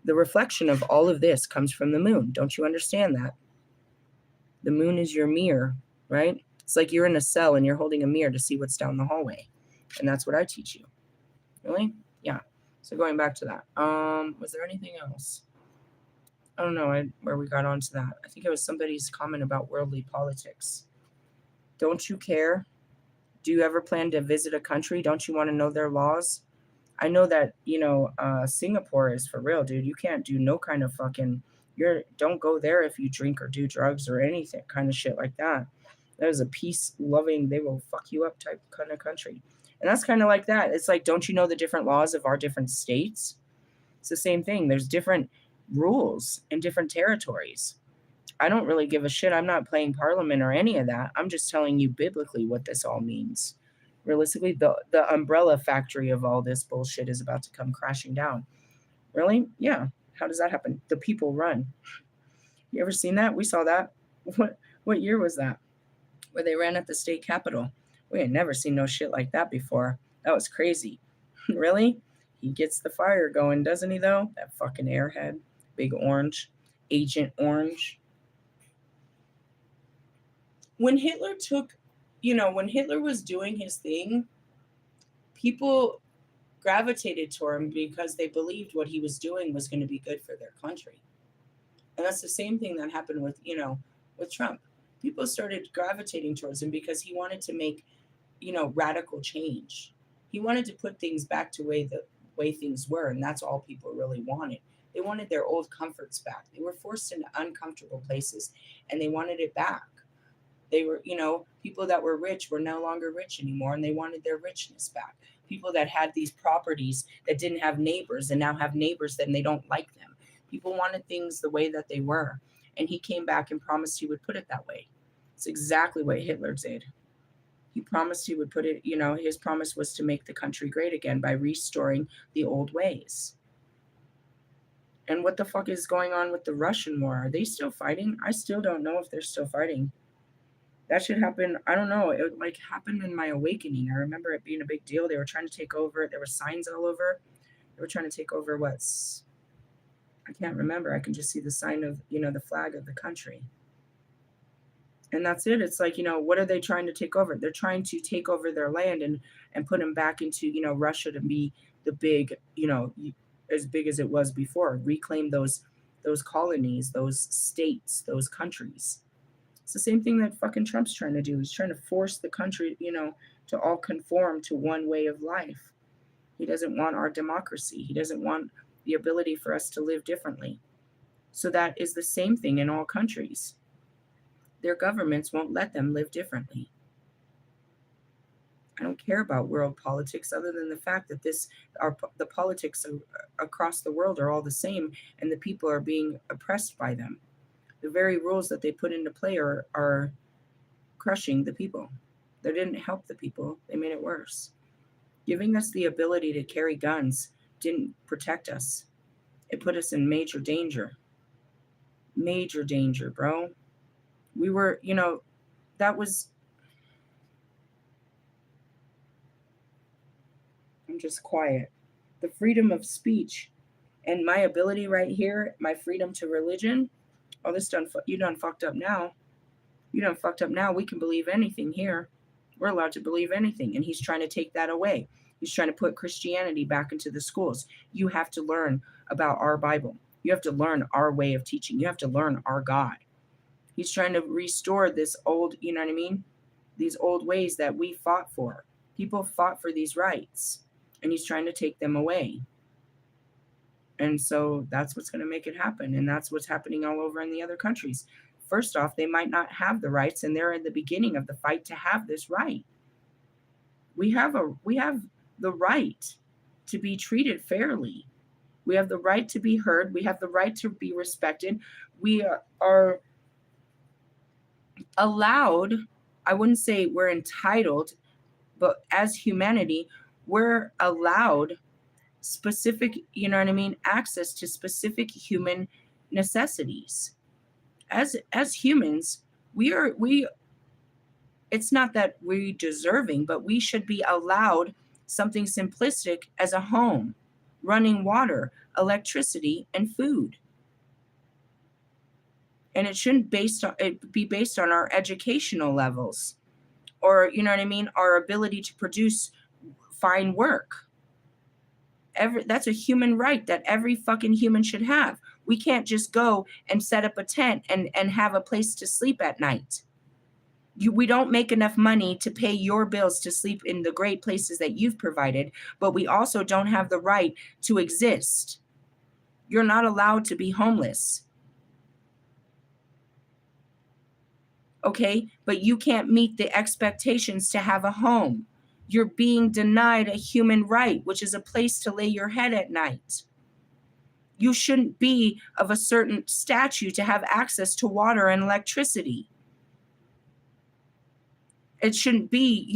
The reflection of all of this comes from the moon. Don't you understand that? The moon is your mirror, right? It's like you're in a cell and you're holding a mirror to see what's down the hallway. And that's what I teach you. Really? Yeah. So going back to that. Was there anything else? I don't know where we got onto that. I think it was somebody's comment about worldly politics. Don't you care? Do you ever plan to visit a country? Don't you want to know their laws? I know that, Singapore is for real, dude. You can't do no kind of fucking, don't go there if you drink or do drugs or anything kind of shit like that. That is a peace-loving, they will fuck you up type kind of country. And that's kind of like that. It's like, don't you know the different laws of our different states? It's the same thing. There's different rules in different territories. I don't really give a shit. I'm not playing parliament or any of that. I'm just telling you biblically what this all means. Realistically, the umbrella factory of all this bullshit is about to come crashing down. Really? Yeah. How does that happen? The people run. You ever seen that? We saw that. What year was that? Where they ran at the state capitol. We had never seen no shit like that before. That was crazy. Really? He gets the fire going, doesn't he, though? That fucking airhead. Big Orange. Agent Orange. When Hitler when Hitler was doing his thing, people gravitated to him because they believed what he was doing was going to be good for their country. And that's the same thing that happened with Trump. People started gravitating towards him because he wanted to make, radical change. He wanted to put things back to the way things were, and that's all people really wanted. They wanted their old comforts back. They were forced into uncomfortable places, and they wanted it back. They were, people that were rich were no longer rich anymore, and they wanted their richness back. People that had these properties that didn't have neighbors and now have neighbors that they don't like them. People wanted things the way that they were. And he came back and promised he would put it that way. It's exactly what Hitler did. He promised he would put it, his promise was to make the country great again by restoring the old ways. And what the fuck is going on with the Russian war? Are they still fighting? I still don't know if they're still fighting. That should happen. I don't know. It happened in my awakening. I remember it being a big deal. They were trying to take over. There were signs all over. They were trying to take over I can't remember. I can just see the sign of, the flag of the country. And that's it. It's like, what are they trying to take over? They're trying to take over their land and put them back into, Russia to be the big, as big as it was before. Reclaim those colonies, those states, those countries. It's the same thing that fucking Trump's trying to do. He's trying to force the country, to all conform to one way of life. He doesn't want our democracy. He doesn't want the ability for us to live differently. So that is the same thing in all countries. Their governments won't let them live differently. I don't care about world politics other than the fact that the politics across the world are all the same, and the people are being oppressed by them. The very rules that they put into play are crushing the people. They didn't help the people, they made it worse. Giving us the ability to carry guns didn't protect us. It put us in major danger. Major danger, bro. We were, that was. I'm just quiet. The freedom of speech and my ability right here, my freedom to religion. Oh, you done fucked up now. You done fucked up now. We can believe anything here. We're allowed to believe anything. And he's trying to take that away. He's trying to put Christianity back into the schools. You have to learn about our Bible. You have to learn our way of teaching. You have to learn our God. He's trying to restore this old, you know what I mean? These old ways that we fought for. People fought for these rights, and he's trying to take them away. And so that's what's going to make it happen. And that's what's happening all over in the other countries. First off, they might not have the rights, and they're in the beginning of the fight to have this right. We have the right to be treated fairly. We have the right to be heard. We have the right to be respected. We are allowed, I wouldn't say we're entitled, but as humanity, we're allowed specific, you know what I mean, access to specific human necessities. As humans, we it's not that we're deserving, but we should be allowed something simplistic as a home, running water, electricity, and food. And it shouldn't be based on our educational levels, or you know what I mean, our ability to produce fine work. That's a human right that every fucking human should have. We can't just go and set up a tent and have a place to sleep at night. We don't make enough money to pay your bills to sleep in the great places that you've provided, but we also don't have the right to exist. You're not allowed to be homeless. Okay? But you can't meet the expectations to have a home. You're being denied a human right, which is a place to lay your head at night. You shouldn't be of a certain stature to have access to water and electricity. It shouldn't be,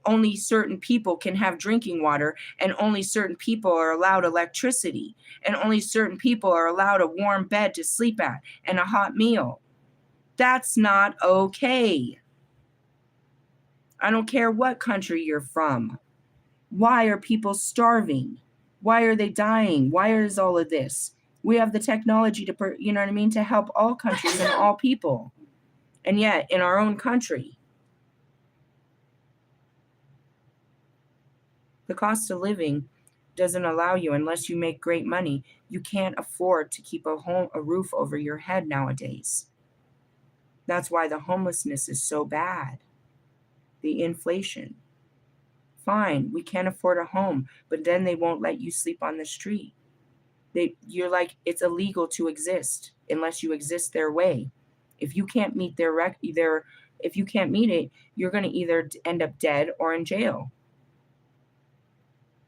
only certain people can have drinking water, and only certain people are allowed electricity, and only certain people are allowed a warm bed to sleep at and a hot meal. That's not okay. I don't care what country you're from. Why are people starving? Why are they dying? Why is all of this? We have the technology to help all countries and all people. And yet, in our own country, the cost of living doesn't allow you, unless you make great money, you can't afford to keep a roof over your head nowadays. That's why the homelessness is so bad. The inflation. Fine, we can't afford a home, but then they won't let you sleep on the street. You're like, it's illegal to exist unless you exist their way. If you can't meet if you can't meet it, you're going to either end up dead or in jail.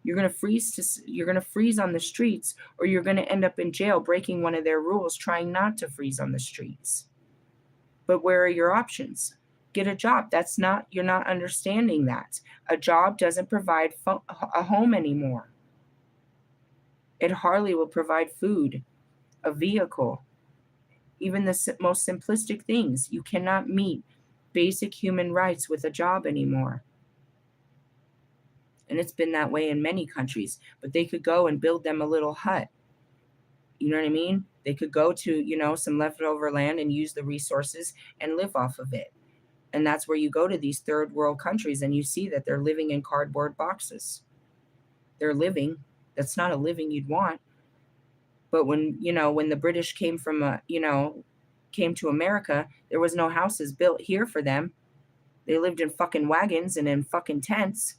You're going to freeze on the streets, or you're going to end up in jail breaking one of their rules, trying not to freeze on the streets. But where are your options? Get a job. You're not understanding that. A job doesn't provide a home anymore. It hardly will provide food, a vehicle, even the most simplistic things. You cannot meet basic human rights with a job anymore. And it's been that way in many countries, but they could go and build them a little hut. You know what I mean? They could go to, some leftover land and use the resources and live off of it. And that's where you go to these third world countries and you see that they're living in cardboard boxes. They're living. That's not a living you'd want. But when the British came to America, there was no houses built here for them. They lived in fucking wagons and in fucking tents.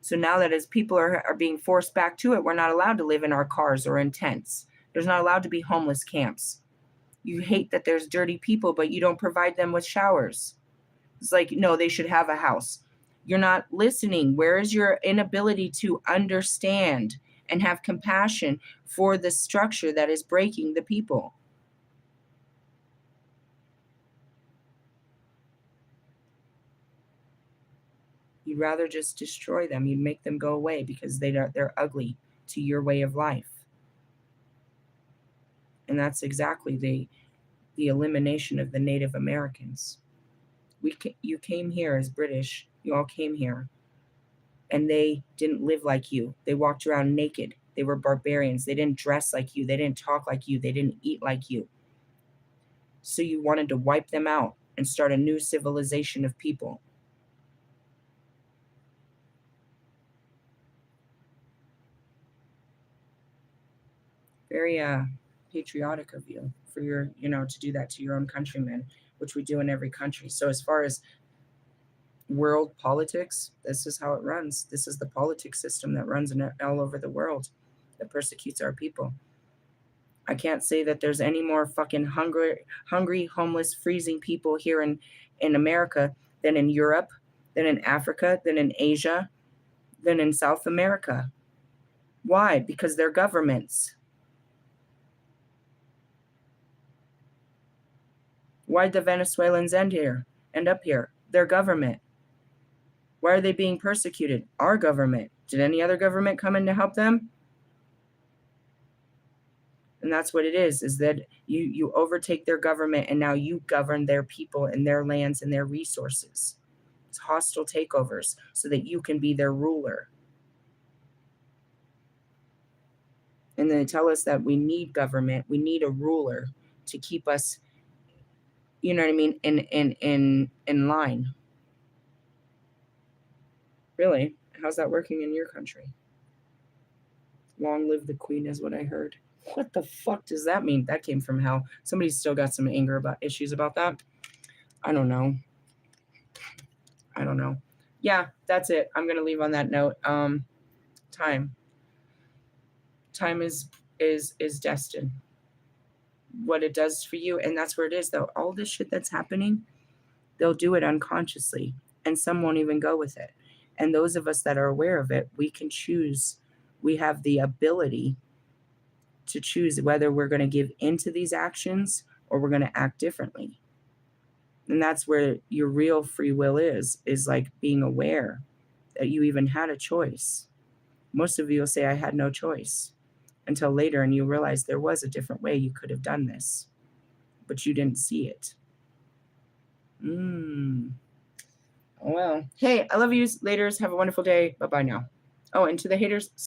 So now that as people are being forced back to it, we're not allowed to live in our cars or in tents. There's not allowed to be homeless camps. You hate that there's dirty people, but you don't provide them with showers. It's like, no, they should have a house. You're not listening. Where is your inability to understand and have compassion for the structure that is breaking the people? You'd rather just destroy them. You'd make them go away because they're ugly to your way of life. And that's exactly the elimination of the Native Americans. You came here as British. You all came here. And they didn't live like you. They walked around naked. They were barbarians. They didn't dress like you. They didn't talk like you. They didn't eat like you. So you wanted to wipe them out and start a new civilization of people. Very patriotic of you for your, to do that to your own countrymen, which we do in every country. So as far as world politics, this is how it runs. This is the politics system that runs all over the world that persecutes our people. I can't say that there's any more fucking hungry, homeless, freezing people here in America than in Europe, than in Africa, than in Asia, than in South America. Why? Because they're governments. Why'd the Venezuelans end up here? Their government. Why are they being persecuted? Our government. Did any other government come in to help them? And that's what it is that you overtake their government and now you govern their people and their lands and their resources. It's hostile takeovers so that you can be their ruler. And they tell us that we need government, we need a ruler to keep us, you know what I mean, in line. Really? How's that working in your country? Long live the queen is what I heard. What the fuck does that mean? That came from hell. Somebody's still got some issues about that. I don't know. Yeah, that's it. I'm gonna leave on that note. Time is destined. What it does for you, and that's where it is though. All this shit that's happening, they'll do it unconsciously, and some won't even go with it. And those of us that are aware of it, we can choose. We have the ability to choose whether we're going to give into these actions or we're going to act differently. And that's where your real free will is like being aware that you even had a choice. Most of you will say, I had no choice, until later, and you realize there was a different way you could have done this, but you didn't see it. Well, hey, I love you. Laters. Have a wonderful day. Bye-bye now. Oh, and to the haters,